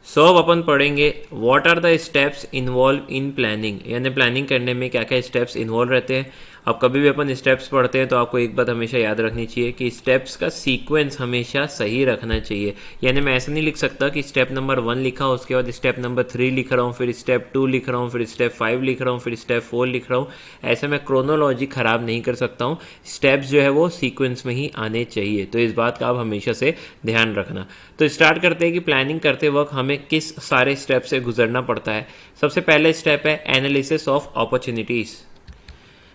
सो अब अपन पढ़ेंगे what are the steps involve in planning, यानी प्लानिंग करने में क्या क्या स्टेप्स इन्वॉल्व रहते हैं। अब कभी भी अपन स्टेप्स पढ़ते हैं तो आपको एक बात हमेशा याद रखनी चाहिए कि स्टेप्स का सीक्वेंस हमेशा सही रखना चाहिए। यानी मैं ऐसा नहीं लिख सकता कि स्टेप नंबर 1 लिखा, उसके बाद स्टेप नंबर 3 लिख रहा हूँ, फिर स्टेप 2 लिख रहा हूँ, फिर स्टेप 5 लिख रहा हूँ, फिर स्टेप 4 लिख रहा हूँ। ऐसे मैं क्रोनोलॉजी खराब नहीं कर सकता हूँ। स्टेप्स जो है वो सीक्वेंस में ही आने चाहिए, तो इस बात का आप हमेशा से ध्यान रखना। तो स्टार्ट करते हैं कि प्लानिंग करते वक्त हमें किस सारे स्टेप से गुजरना पड़ता है। सबसे पहले स्टेप है एनालिसिस ऑफ अपॉर्चुनिटीज।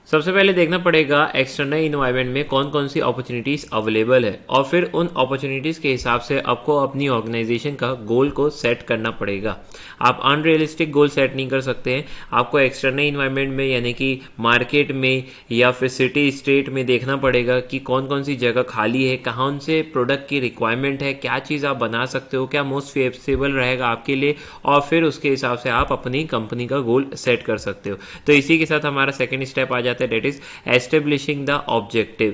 सबसे पहले देखना पड़ेगा एक्सटर्नल इन्वायरमेंट में कौन कौन सी अपॉर्चुनिटीज अवेलेबल है, और फिर उन अपॉर्चुनिटीज के हिसाब से आपको अपनी ऑर्गेनाइजेशन का गोल को सेट करना पड़ेगा। आप अनरियलिस्टिक गोल सेट नहीं कर सकते हैं। आपको एक्सटर्नल इन्वायरमेंट में यानी कि मार्केट में या फिर सिटी स्टेट में देखना पड़ेगा कि कौन कौन सी जगह खाली है, कहाँ उनसे प्रोडक्ट की रिक्वायरमेंट है, क्या चीज़ आप बना सकते हो, क्या मोस्ट फेसिबल रहेगा आपके लिए, और फिर उसके हिसाब से आप अपनी कंपनी का गोल सेट कर सकते हो। तो इसी के साथ हमारा सेकेंड स्टेप आ जाता है, that is establishing the objective।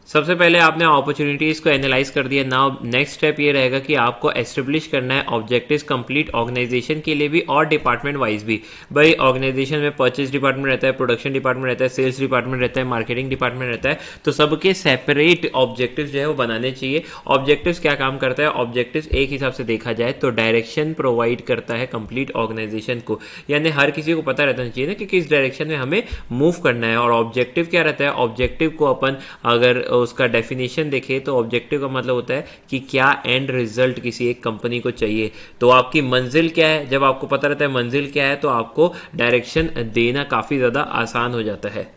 सबसे पहले आपने अपॉर्चुनिटीज को एनालाइज कर दिया। नाउ नेक्स्ट स्टेप ये रहेगा कि आपको एस्टेब्लिश करना है ऑब्जेक्टिव्स कंप्लीट ऑर्गेनाइजेशन के लिए भी और डिपार्टमेंट वाइज भी। भाई ऑर्गेनाइजेशन में परचेज डिपार्टमेंट रहता है, प्रोडक्शन डिपार्टमेंट रहता है, सेल्स डिपार्टमेंट रहता है, मार्केटिंग डिपार्टमेंट रहता है, तो सबके सेपरेट ऑब्जेक्टिव्स जो है वो बनाने चाहिए। ऑब्जेक्टिव्स क्या काम करता है? ऑब्जेक्टिव्स एक हिसाब से देखा जाए तो डायरेक्शन प्रोवाइड करता है कंप्लीट ऑर्गेनाइजेशन को, यानी हर किसी को पता रहना चाहिए ना कि किस डायरेक्शन में हमें मूव करना है। और ऑब्जेक्टिव क्या रहता है? ऑब्जेक्टिव को अपन अगर उसका डेफिनेशन देखें तो ऑब्जेक्टिव का मतलब होता है कि क्या एंड रिजल्ट किसी एक कंपनी को चाहिए। तो आपकी मंजिल क्या है? जब आपको पता रहता है मंजिल क्या है तो आपको डायरेक्शन देना काफी ज्यादा आसान हो जाता है।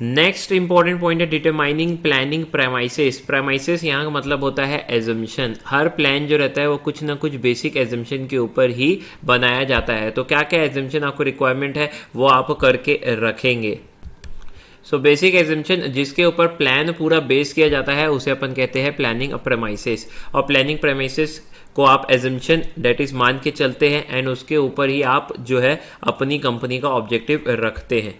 नेक्स्ट इंपॉर्टेंट पॉइंट है डिटरमाइनिंग प्लानिंग प्रेमाइसेस। प्रेमाइसेस यहाँ का मतलब होता है एजम्पशन। हर प्लान जो रहता है वो कुछ ना कुछ बेसिक एजम्पशन के ऊपर ही बनाया जाता है। तो क्या क्या एजम्पशन आपको रिक्वायरमेंट है वो आप करके रखेंगे। सो बेसिक एजम्पशन जिसके ऊपर प्लान पूरा बेस किया जाता है उसे अपन कहते हैं प्लानिंग प्रेमाइसेस। और प्लानिंग प्रेमाइसेस को आप एजम्पशन डेट इज मान के चलते हैं एंड उसके ऊपर ही आप जो है अपनी कंपनी का ऑब्जेक्टिव रखते हैं।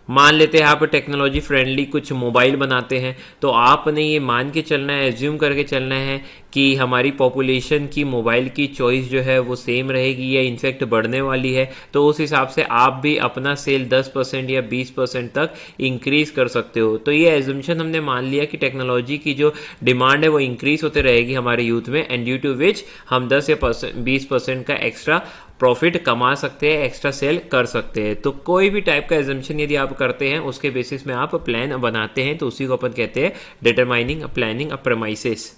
मान लेते हैं आप टेक्नोलॉजी फ्रेंडली कुछ मोबाइल बनाते हैं, तो आपने ये मान के चलना है, एज्यूम करके चलना है कि हमारी पॉपुलेशन की मोबाइल की चॉइस जो है वो सेम रहेगी या इनफैक्ट बढ़ने वाली है। तो उस हिसाब से आप भी अपना सेल 10% या 20% तक इंक्रीज कर सकते हो। तो ये एज्यूमशन हमने मान लिया कि टेक्नोलॉजी की जो डिमांड है वो इंक्रीज होते रहेगी हमारे यूथ में, एंड ड्यू टू विच हम 10 या 20% का एक्स्ट्रा प्रॉफिट कमा सकते हैं, एक्स्ट्रा सेल कर सकते हैं। तो कोई भी टाइप का एजम्पशन यदि आप करते हैं उसके बेसिस में आप प्लान बनाते हैं, तो उसी को अपन कहते हैं determining planning premises.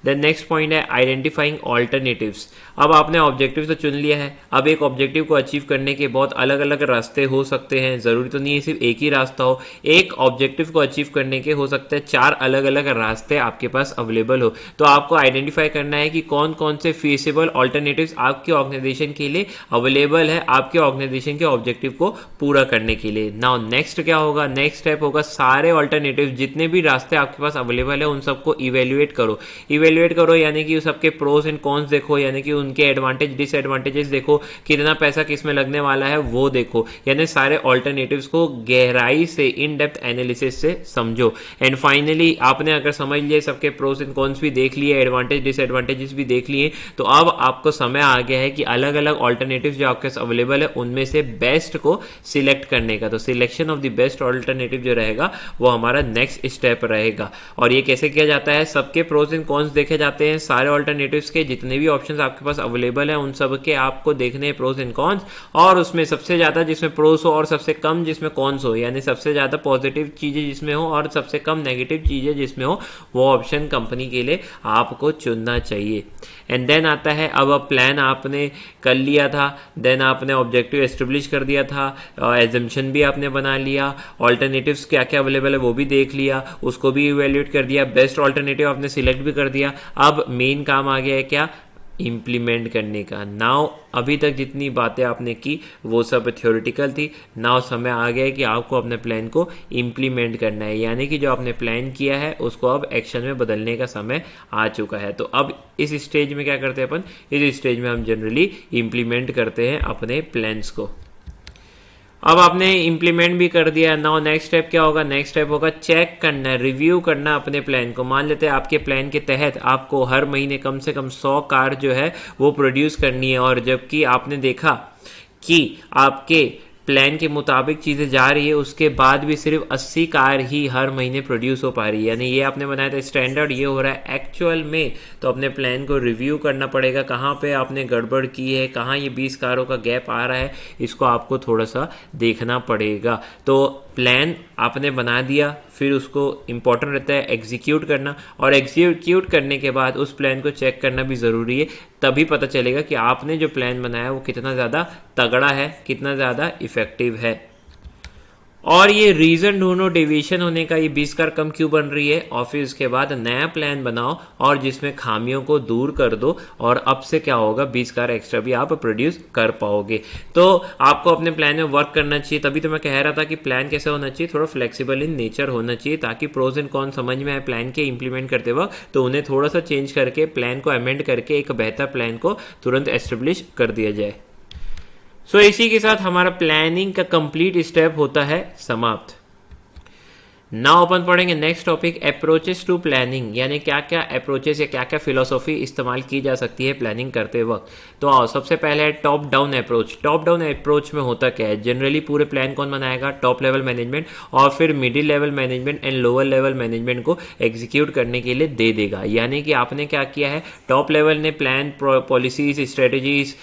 Then next point है आइडेंटिफाइंग ऑल्टरनेटिव्स। अब आपने ऑब्जेक्टिव तो चुन लिया है, अब एक ऑब्जेक्टिव को अचीव करने के बहुत अलग अलग रास्ते हो सकते हैं, जरूरी तो नहीं है सिर्फ एक ही रास्ता हो। एक ऑब्जेक्टिव को अचीव करने के हो सकते हैं 4 अलग अलग रास्ते आपके पास अवेलेबल हो। तो आपको आइडेंटिफाई करना है कि कौन कौन से फीसिबल ऑल्टरनेटिव्स आपके ऑर्गेनाइजेशन के लिए अवेलेबल है आपके ऑर्गेनाइजेशन के ऑब्जेक्टिव को पूरा करने के लिए। नाउ नेक्स्ट क्या होगा, नेक्स्ट स्टेप होगा सारे ऑल्टरनेटिव जितने भी रास्ते आपके पास अवेलेबल है उन सबको इवेल्युएट करो। इवेल्युएट करो यानी कि सबके प्रोस एंड कॉन्स देखो, यानी कि उनके एडवांटेज डिसएडवांटेजेस देखो, कितना पैसा किस में लगने वाला है वो देखो, यानी सारे ऑल्टरनेटिव्स को गहराई से इन डेप्थ एनालिसिस से समझो। एंड फाइनली आपने अगर समझ लिए, सबके प्रोस एंड कॉन्स भी देख लिए, एडवांटेज डिसएडवांटेजेस भी देख लिए, तो अब आपको समय आ गया है कि अलग अलग ऑल्टरनेटिव्स जो आपके पास अवेलेबल है उनमें से बेस्ट को सिलेक्ट करने का। तो selection of the best alternative जो रहेगा वो हमारा नेक्स्ट स्टेप रहेगा। और ये कैसे किया जाता है, सबके प्रोस एंड कॉन्स देखे जाते हैं, सारे ऑल्टरनेटिव्स के जितने भी ऑप्शंस आपके पास अवेलेबल है उन सब के आपको देखने हैं प्रोस एंड कॉन्स, और उसमें सबसे ज्यादा जिसमें प्रोस हो और सबसे कम जिसमें कॉन्स हो, यानी सबसे ज्यादा पॉजिटिव चीजें जिसमें हो और सबसे कम नेगेटिव चीजें जिसमें हो, वो ऑप्शन कंपनी के लिए आपको चुनना चाहिए। एंड देन आता है, अब प्लान आपने कर लिया था, देन आपने ऑब्जेक्टिव एस्टेब्लिश कर दिया था, एजम्पशन भी आपने बना लिया, ऑल्टरनेटिव्स क्या क्या अवेलेबल है वो भी देख लिया, उसको भी इवेल्युएट कर दिया, बेस्ट ऑल्टरनेटिव आपने सिलेक्ट भी कर दिया। अब मेन काम आ गया है क्या, इम्प्लीमेंट करने का। नाउ अभी तक जितनी बातें आपने की वो सब थ्योरेटिकल थी, नाउ समय आ गया है कि आपको अपने प्लान को इम्प्लीमेंट करना है, यानी कि जो आपने प्लान किया है उसको अब एक्शन में बदलने का समय आ चुका है। तो अब इस स्टेज में क्या करते हैं अपन, इस स्टेज में हम जनरली इम्प्लीमेंट करते हैं अपने प्लान्स को। अब आपने इम्प्लीमेंट भी कर दिया, नाउ नेक्स्ट स्टेप क्या होगा, नेक्स्ट स्टेप होगा चेक करना, रिव्यू करना अपने प्लान को। मान लेते हैं आपके प्लान के तहत आपको हर महीने कम से कम 100 कार जो है वो प्रोड्यूस करनी है, और जबकि आपने देखा कि आपके प्लान के मुताबिक चीज़ें जा रही है, उसके बाद भी सिर्फ 80 कार ही हर महीने प्रोड्यूस हो पा रही है, यानी ये आपने बनाया था स्टैंडर्ड, ये हो रहा है एक्चुअल में। तो अपने प्लान को रिव्यू करना पड़ेगा, कहाँ पे आपने गड़बड़ की है, कहाँ ये 20 कारों का गैप आ रहा है, इसको आपको थोड़ा सा देखना पड़ेगा। तो प्लान आपने बना दिया, फिर उसको इम्पॉर्टेंट रहता है एग्जीक्यूट करना, और एग्जीक्यूट करने के बाद उस प्लान को चेक करना भी ज़रूरी है, तभी पता चलेगा कि आपने जो प्लान बनाया वो कितना ज़्यादा तगड़ा है, कितना ज़्यादा इफेक्टिव है। और ये रीजन ढूंढो डेविएशन होने का, ये 20 कार कम क्यों बन रही है, और फिर उसके बाद नया प्लान बनाओ और जिसमें खामियों को दूर कर दो, और अब से क्या होगा 20 कार एक्स्ट्रा भी आप प्रोड्यूस कर पाओगे। तो आपको अपने प्लान में वर्क करना चाहिए, तभी तो मैं कह रहा था कि प्लान कैसे होना चाहिए, थोड़ा फ्लेक्सिबल इन नेचर होना चाहिए, ताकि प्रोज एंड कॉन समझ में आए प्लान के इंप्लीमेंट करते वक्त, तो उन्हें थोड़ा सा चेंज करके प्लान को अमेंड करके एक बेहतर प्लान को तुरंत एस्टेब्लिश कर दिया जाए। सो इसी के साथ हमारा प्लानिंग का कंप्लीट स्टेप होता है समाप्त। नाउ अपन पढ़ेंगे next topic, approaches to planning, यानी क्या क्या अप्रोचेस या क्या क्या फिलोसॉफी इस्तेमाल की जा सकती है प्लानिंग करते वक्त। तो आओ, सबसे पहले है top down approach. Top down approach में होता क्या है, जनरली पूरे प्लान कौन बनाएगा, टॉप लेवल मैनेजमेंट, और फिर middle level management and lower level management को एग्जीक्यूट करने के लिए दे देगा। यानी कि आपने क्या किया है, टॉप लेवल ने प्लान, पॉलिसीज, स्ट्रेटजीज,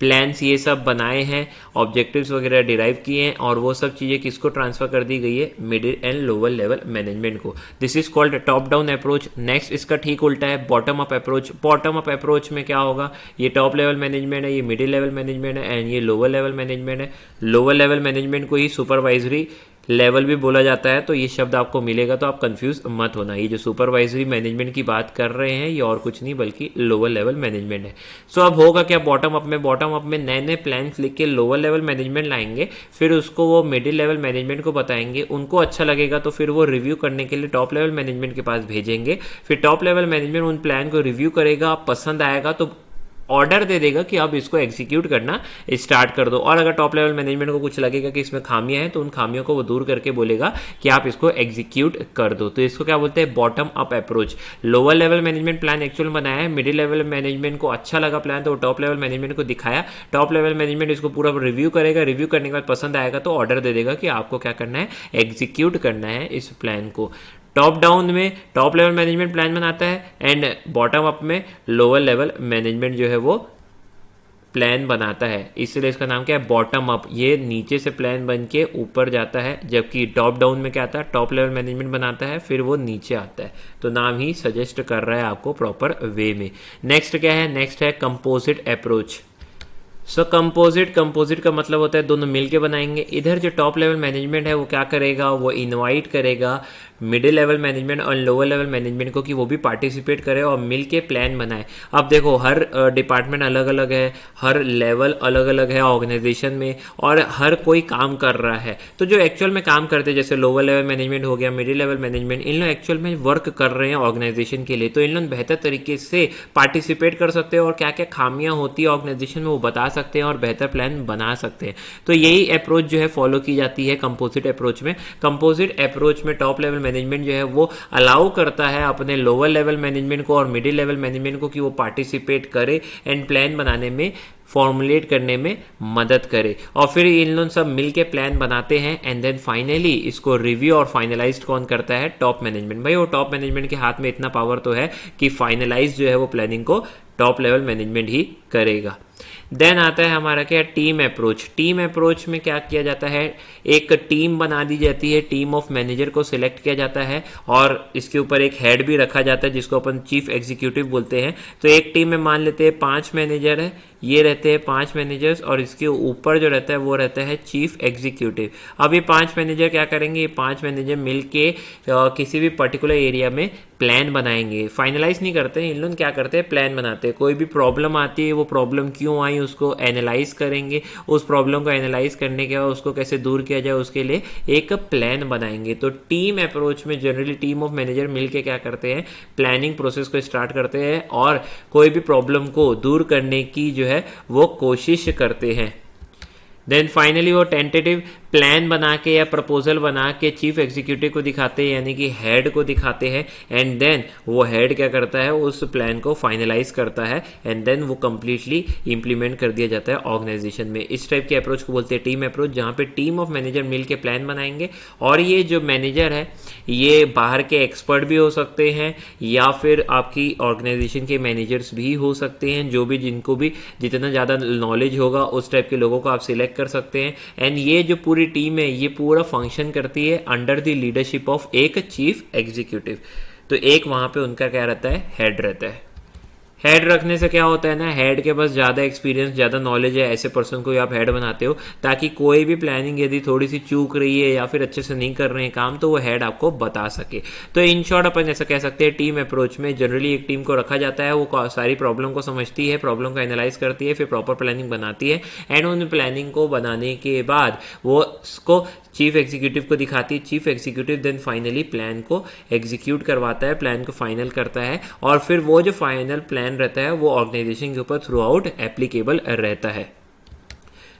प्लान्स ये सब बनाए हैं, ऑब्जेक्टिव्स वगैरह डिराइव किए हैं, और वो सब चीज़ें किसको ट्रांसफर कर दी गई है, middle and lower level management को। This is called top down approach. Next इसका ठीक उल्टा है bottom up approach. Bottom up approach में क्या होगा, ये टॉप लेवल मैनेजमेंट है, ये मिडिल लेवल मैनेजमेंट है, एंड ये लोअर लेवल मैनेजमेंट है। लोअर लेवल मैनेजमेंट को ही सुपरवाइजरी लेवल भी बोला जाता है, तो ये शब्द आपको मिलेगा तो आप कंफ्यूज मत होना। ये जो सुपरवाइजरी मैनेजमेंट की बात कर रहे हैं ये और कुछ नहीं बल्कि लोअर लेवल मैनेजमेंट है। सो अब होगा क्या, बॉटम अप में नए नए प्लान्स लिख के लोअर लेवल मैनेजमेंट लाएंगे, फिर उसको वो मिडिल लेवल मैनेजमेंट को बताएंगे, उनको अच्छा लगेगा तो फिर वो रिव्यू करने के लिए टॉप लेवल मैनेजमेंट के पास भेजेंगे। फिर टॉप लेवल मैनेजमेंट उन प्लान को रिव्यू करेगा, पसंद आएगा तो ऑर्डर दे देगा कि अब इसको एग्जीक्यूट करना स्टार्ट कर दो। और अगर टॉप लेवल मैनेजमेंट को कुछ लगेगा कि इसमें खामियां हैं तो उन खामियों को वो दूर करके बोलेगा कि आप इसको एग्जीक्यूट कर दो। तो इसको क्या बोलते हैं, bottom up approach. Lower level management plan actual बनाया है, मिडिल लेवल मैनेजमेंट को अच्छा लगा प्लान तो वो टॉप लेवल मैनेजमेंट को दिखाया, टॉप लेवल मैनेजमेंट इसको पूरा रिव्यू करेगा, रिव्यू करने के बाद पसंद आएगा तो ऑर्डर दे देगा कि आपको क्या करना है, एग्जीक्यूट करना है इस प्लान को। टॉप डाउन में टॉप लेवल मैनेजमेंट प्लान बनाता है, एंड बॉटम अप में लोअर लेवल मैनेजमेंट जो है वो प्लान बनाता है, इसलिए इसका नाम क्या है, बॉटम अप। ये नीचे से प्लान बन के ऊपर जाता है, जबकि टॉप डाउन में क्या आता है, टॉप लेवल मैनेजमेंट बनाता है फिर वो नीचे आता है। तो नाम ही सजेस्ट कर रहा है आपको प्रॉपर वे में। नेक्स्ट क्या है, नेक्स्ट है कंपोजिट अप्रोच। सो कंपोजिट का मतलब होता है दोनों मिलके बनाएंगे। इधर जो टॉप लेवल मैनेजमेंट है वो क्या करेगा, वो इनवाइट करेगा मिडिल लेवल मैनेजमेंट और लोअर लेवल मैनेजमेंट को कि वो भी पार्टिसिपेट करे और मिलके प्लान बनाए। अब देखो हर डिपार्टमेंट अलग अलग है, हर लेवल अलग अलग है ऑर्गेनाइजेशन में, और हर कोई काम कर रहा है। तो जो एक्चुअल में काम करते हैं, जैसे लोअर लेवल मैनेजमेंट हो गया, मिडिल लेवल मैनेजमेंट, इन लोग एक्चुअल में वर्क कर रहे हैं ऑर्गेनाइजेशन के लिए, तो इन लोग बेहतर तरीके से पार्टिसिपेट कर सकते हैं और क्या क्या खामियां होती है ऑर्गेनाइजेशन में वो बता सकते हैं और बेहतर प्लान बना सकते हैं। तो यही अप्रोच जो है फॉलो की जाती है कंपोजिट अप्रोच में। कंपोजिट अप्रोच में टॉप लेवल मैनेजमेंट जो है वो अलाउ करता है अपने लोअर लेवल मैनेजमेंट को और मिडिल लेवल मैनेजमेंट को कि वो पार्टिसिपेट करे एंड प्लान बनाने में, फॉर्मुलेट करने में मदद करे, और फिर इन लोग सब मिलके प्लान बनाते हैं एंड देन फाइनली इसको रिव्यू और फाइनलाइज कौन करता है, टॉप मैनेजमेंट। भाई वो टॉप मैनेजमेंट के हाथ में इतना पावर तो है कि फाइनलाइज जो है वो प्लानिंग को टॉप लेवल मैनेजमेंट ही करेगा। देन आता है हमारा क्या, टीम अप्रोच। टीम अप्रोच में क्या किया जाता है, एक टीम बना दी जाती है, टीम ऑफ मैनेजर को सिलेक्ट किया जाता है और इसके ऊपर एक हेड भी रखा जाता है जिसको अपन चीफ एग्जीक्यूटिव बोलते हैं। तो एक टीम में मान लेते हैं 5 मैनेजर है, ये रहते हैं 5 मैनेजर्स और इसके ऊपर जो रहता है वो रहता है चीफ एग्जीक्यूटिव। अब ये 5 मैनेजर क्या करेंगे, ये 5 मैनेजर मिलके किसी भी पर्टिकुलर एरिया में प्लान बनाएंगे। फाइनलाइज नहीं करते हैं इन लोग, क्या करते हैं, प्लान बनाते हैं। कोई भी प्रॉब्लम आती है, वो प्रॉब्लम क्यों आई उसको एनालाइज करेंगे, उस प्रॉब्लम को एनालाइज करने के बाद उसको कैसे दूर किया जाए उसके लिए एक प्लान बनाएंगे। तो टीम अप्रोच में जनरली टीम ऑफ मैनेजर मिलके क्या करते हैं, प्लानिंग प्रोसेस को स्टार्ट करते हैं और कोई भी प्रॉब्लम को दूर करने की जो है वो कोशिश करते हैं। देन फाइनली वो टेंटेटिव प्लान बना के या प्रपोजल बना के चीफ एग्जीक्यूटिव को दिखाते हैं, यानी कि हेड को दिखाते हैं, एंड देन वो हेड क्या करता है, उस प्लान को फाइनलाइज करता है एंड देन वो कंप्लीटली इंप्लीमेंट कर दिया जाता है ऑर्गेनाइजेशन में। इस टाइप के अप्रोच को बोलते हैं टीम अप्रोच, जहाँ पे टीम ऑफ मैनेजर मिल के प्लान बनाएंगे। और ये जो मैनेजर है ये बाहर के एक्सपर्ट भी हो सकते हैं या फिर आपकी ऑर्गेनाइजेशन के मैनेजर्स भी हो सकते हैं, जो भी जिनको भी जितना ज़्यादा नॉलेज होगा उस टाइप के लोगों को आप सिलेक्ट कर सकते हैं। एंड ये जो पूरी टीम है ये पूरा फंक्शन करती है अंडर द लीडरशिप ऑफ एक चीफ एग्जीक्यूटिव। तो एक वहां पे उनका क्या रहता है, हेड रहता है। हेड रखने से क्या होता है ना, हेड के पास ज़्यादा एक्सपीरियंस, ज़्यादा नॉलेज है, ऐसे पर्सन को आप हेड बनाते हो ताकि कोई भी प्लानिंग यदि थोड़ी सी चूक रही है या फिर अच्छे से नहीं कर रहे हैं काम तो वो हेड आपको बता सके। तो इन शॉर्ट अपन ऐसा कह सकते हैं टीम अप्रोच में जनरली एक टीम को रखा जाता है, वो सारी प्रॉब्लम को समझती है, प्रॉब्लम को एनालाइज करती है, फिर प्रॉपर प्लानिंग बनाती है एंड उन प्लानिंग को बनाने के बाद वो उसको चीफ एग्जीक्यूटिव को दिखाती है। Chief executive then finally plan को एग्जीक्यूट करवाता है, प्लान को फाइनल करता है और फिर वो जो फाइनल प्लान रहता है वो ऑर्गेनाइजेशन के ऊपर थ्रू आउट एप्लीकेबल रहता है।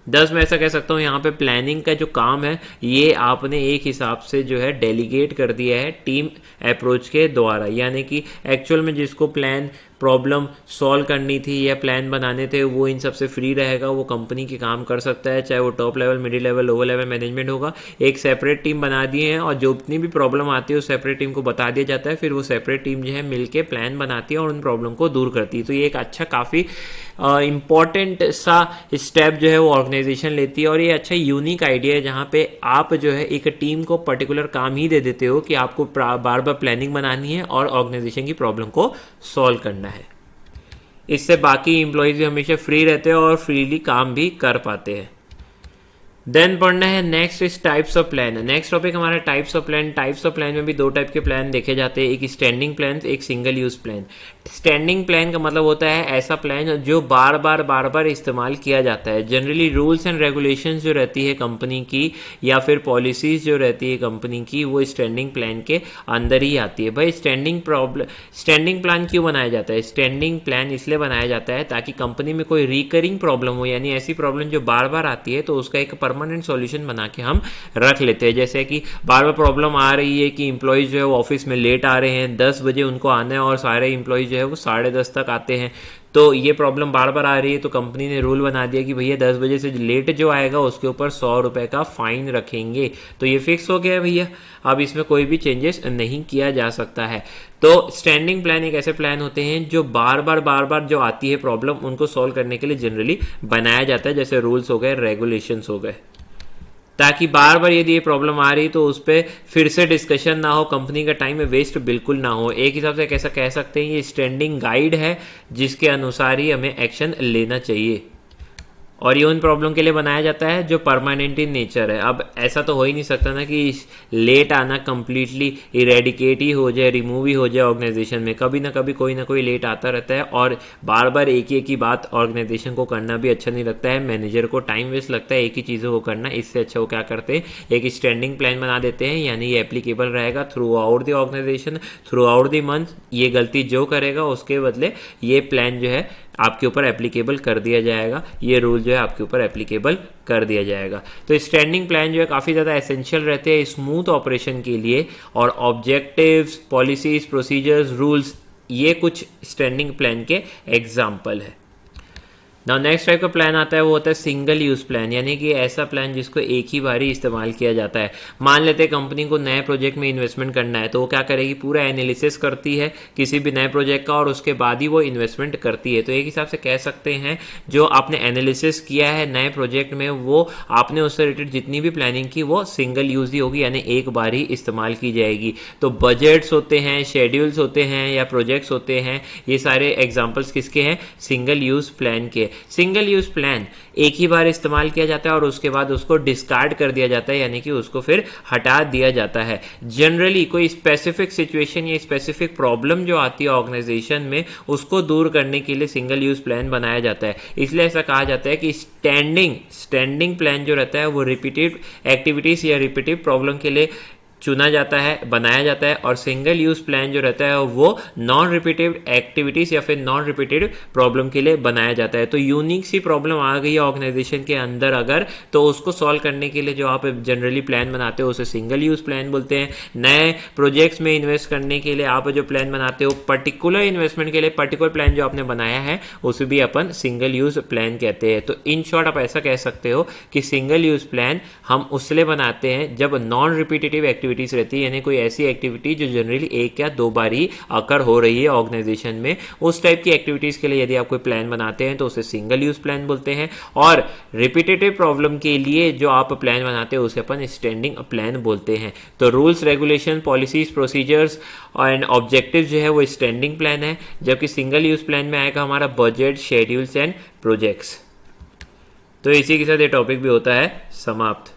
10 मैं ऐसा कह सकता हूँ यहाँ पे प्लानिंग का जो काम है ये आपने एक हिसाब से जो है डेलीगेट कर दिया है टीम अप्रोच के द्वारा, यानी कि एक्चुअल में जिसको प्लान प्रॉब्लम सॉल्व करनी थी या प्लान बनाने थे वो इन सबसे फ्री रहेगा, वो कंपनी के काम कर सकता है, चाहे वो top level, middle level, lower level management होगा। एक सेपरेट टीम बना दिए हैं और जो जितनी भी प्रॉब्लम आती है उस सेपरेट टीम को बता दिया जाता है, फिर वो सेपरेट टीम जो है मिलके प्लान बनाती है और उन प्रॉब्लम को दूर करती है। तो ये एक अच्छा काफ़ी इम्पॉर्टेंट सा स्टेप जो है वो ऑर्गेनाइजेशन लेती है और ये अच्छा यूनिक आइडिया है जहाँ पे आप जो है एक टीम को पर्टिकुलर काम ही दे देते हो कि आपको बार बार प्लानिंग बनानी है और ऑर्गेनाइजेशन की प्रॉब्लम को सॉल्व करना है। इससे बाकी एम्प्लॉयज भी हमेशा फ्री रहते हैं और फ्रीली काम भी कर पाते हैं। देन पढ़ना है next is types of plan. Next topic हमारा types of plan. Types of plan में भी 2 टाइप के प्लान देखे जाते हैं, एक स्टैंडिंग प्लान, एक single use plan. Standing plan का मतलब होता है ऐसा प्लान जो बार बार इस्तेमाल किया जाता है। जनरली रूल्स एंड रेगुलेशंस जो रहती है कंपनी की या फिर पॉलिसीज जो रहती है कंपनी की वो स्टैंडिंग प्लान के अंदर ही आती है। भाई स्टैंडिंग प्लान क्यों बनाया जाता है? स्टैंडिंग प्लान इसलिए बनाया जाता है ताकि कंपनी में कोई रिकरिंग प्रॉब्लम हो, यानी ऐसी प्रॉब्लम जो बार बार आती है तो उसका एक परमानेंट सॉल्यूशन बना के हम रख लेते हैं। जैसे कि बार प्रॉब्लम आ रही है कि एम्प्लॉयज जो है वो ऑफिस में लेट आ रहे हैं, 10 बजे उनको आना है और सारे एम्प्लॉयज जो है वो 10:30 तक आते हैं। तो ये प्रॉब्लम बार बार आ रही है, तो कंपनी ने रूल बना दिया कि भैया 10 बजे से लेट जो आएगा उसके ऊपर 100 रुपये का फाइन रखेंगे। तो ये फिक्स हो गया है भैया, अब इसमें कोई भी चेंजेस नहीं किया जा सकता है। तो स्टैंडिंग प्लान एक ऐसे प्लान होते हैं जो बार बार जो आती है प्रॉब्लम उनको सॉल्व करने के लिए जनरली बनाया जाता है, जैसे रूल्स हो गए, रेगुलेशंस हो गए, ताकि बार बार यदि ये प्रॉब्लम आ रही तो उस पर फिर से डिस्कशन ना हो, कंपनी का टाइम वेस्ट बिल्कुल ना हो। एक हिसाब से कैसा कह सकते हैं ये स्टैंडिंग गाइड है जिसके अनुसार ही हमें एक्शन लेना चाहिए, और ये उन प्रॉब्लम के लिए बनाया जाता है जो परमानेंट इन नेचर है। अब ऐसा तो हो ही नहीं सकता ना कि लेट आना कंप्लीटली इरेडिकेट ही हो जाए, रिमूव ही हो जाए ऑर्गेनाइजेशन में। कभी ना कभी कोई ना कोई लेट आता रहता है, और बार बार एक ही बात ऑर्गेनाइजेशन को करना भी अच्छा नहीं लगता है, मैनेजर को टाइम वेस्ट लगता है एक ही चीज़ों को करना। इससे अच्छा वो क्या करते हैं, एक स्टैंडिंग प्लान बना देते हैं, यानी ये एप्लीकेबल रहेगा throughout the organisation, throughout the month. ये गलती जो करेगा उसके बदले ये प्लान जो है आपके ऊपर एप्लीकेबल कर दिया जाएगा, ये रूल जो है आपके ऊपर एप्लीकेबल कर दिया जाएगा। तो स्टैंडिंग प्लान जो है काफ़ी ज़्यादा एसेंशियल रहते हैं स्मूथ ऑपरेशन के लिए, और ऑब्जेक्टिव्स, पॉलिसीज, प्रोसीजर्स, रूल्स, ये कुछ स्टैंडिंग प्लान के एग्जाम्पल है। नाउ नेक्स्ट टाइप का प्लान आता है वो होता है सिंगल यूज प्लान, यानी कि ऐसा प्लान जिसको एक ही बार ही इस्तेमाल किया जाता है। मान लेते हैं कंपनी को नए प्रोजेक्ट में इन्वेस्टमेंट करना है, तो वो क्या करेगी, पूरा एनालिसिस करती है किसी भी नए प्रोजेक्ट का, और उसके बाद ही वो इन्वेस्टमेंट करती है। तो एक हिसाब से कह सकते हैं जो आपने एनालिसिस किया है नए प्रोजेक्ट में, वो आपने उससे रिलेटेड जितनी भी प्लानिंग की वो सिंगल यूज ही होगी, यानी एक बार ही इस्तेमाल की जाएगी। तो बजट्स होते हैं, शेड्यूल्स होते हैं या प्रोजेक्ट्स होते हैं, ये सारे एग्जाम्पल्स किसके हैं, सिंगल यूज प्लान के। सिंगल यूज प्लान एक ही बार इस्तेमाल किया जाता है और उसके बाद उसको डिस्कार्ड कर दिया जाता है, यानी कि उसको फिर हटा दिया जाता है। जनरली कोई स्पेसिफिक सिचुएशन या स्पेसिफिक प्रॉब्लम जो आती है ऑर्गेनाइजेशन में, उसको दूर करने के लिए सिंगल यूज प्लान बनाया जाता है। इसलिए ऐसा कहा जाता है कि स्टैंडिंग प्लान जो रहता है वो रिपीटेड एक्टिविटीज या रिपीटेड प्रॉब्लम के लिए चुना जाता है, बनाया जाता है, और सिंगल यूज प्लान जो रहता है वो नॉन रिपीटेड एक्टिविटीज या फिर नॉन रिपीटेड प्रॉब्लम के लिए बनाया जाता है। तो यूनिक सी प्रॉब्लम आ गई है ऑर्गेनाइजेशन के अंदर अगर, तो उसको सॉल्व करने के लिए जो आप जनरली प्लान बनाते हो उसे सिंगल यूज प्लान बोलते हैं। नए प्रोजेक्ट्स में इन्वेस्ट करने के लिए आप जो प्लान बनाते हो, पर्टिकुलर इन्वेस्टमेंट के लिए पर्टिकुलर प्लान जो आपने बनाया है, उसे भी अपन सिंगल यूज प्लान कहते हैं। तो इन शॉर्ट आप ऐसा कह सकते हो कि सिंगल यूज प्लान हम उसलिए बनाते हैं जब नॉन रिपीटेटिव एक्टिविटीज रहती है, यानी कोई ऐसी एक्टिविटी जो जनरली एक या दो बार ही अकर हो रही है ऑर्गेनाइजेशन में, उस टाइप की एक्टिविटीज के लिए यदि आप कोई प्लान बनाते हैं तो उसे सिंगल यूज प्लान बोलते हैं। और रिपीटेटिव प्रॉब्लम के लिए जो आप प्लान बनाते हैं उसे अपन स्टैंडिंग प्लान बोलते हैं। तो rules, regulation, policies, procedures and objective जो है वो स्टैंडिंग प्लान है, जबकि सिंगल यूज प्लान में आएगा हमारा बजट, शेड्यूल्स एंड प्रोजेक्ट्स। तो इसी के साथ ये टॉपिक भी होता है समाप्त।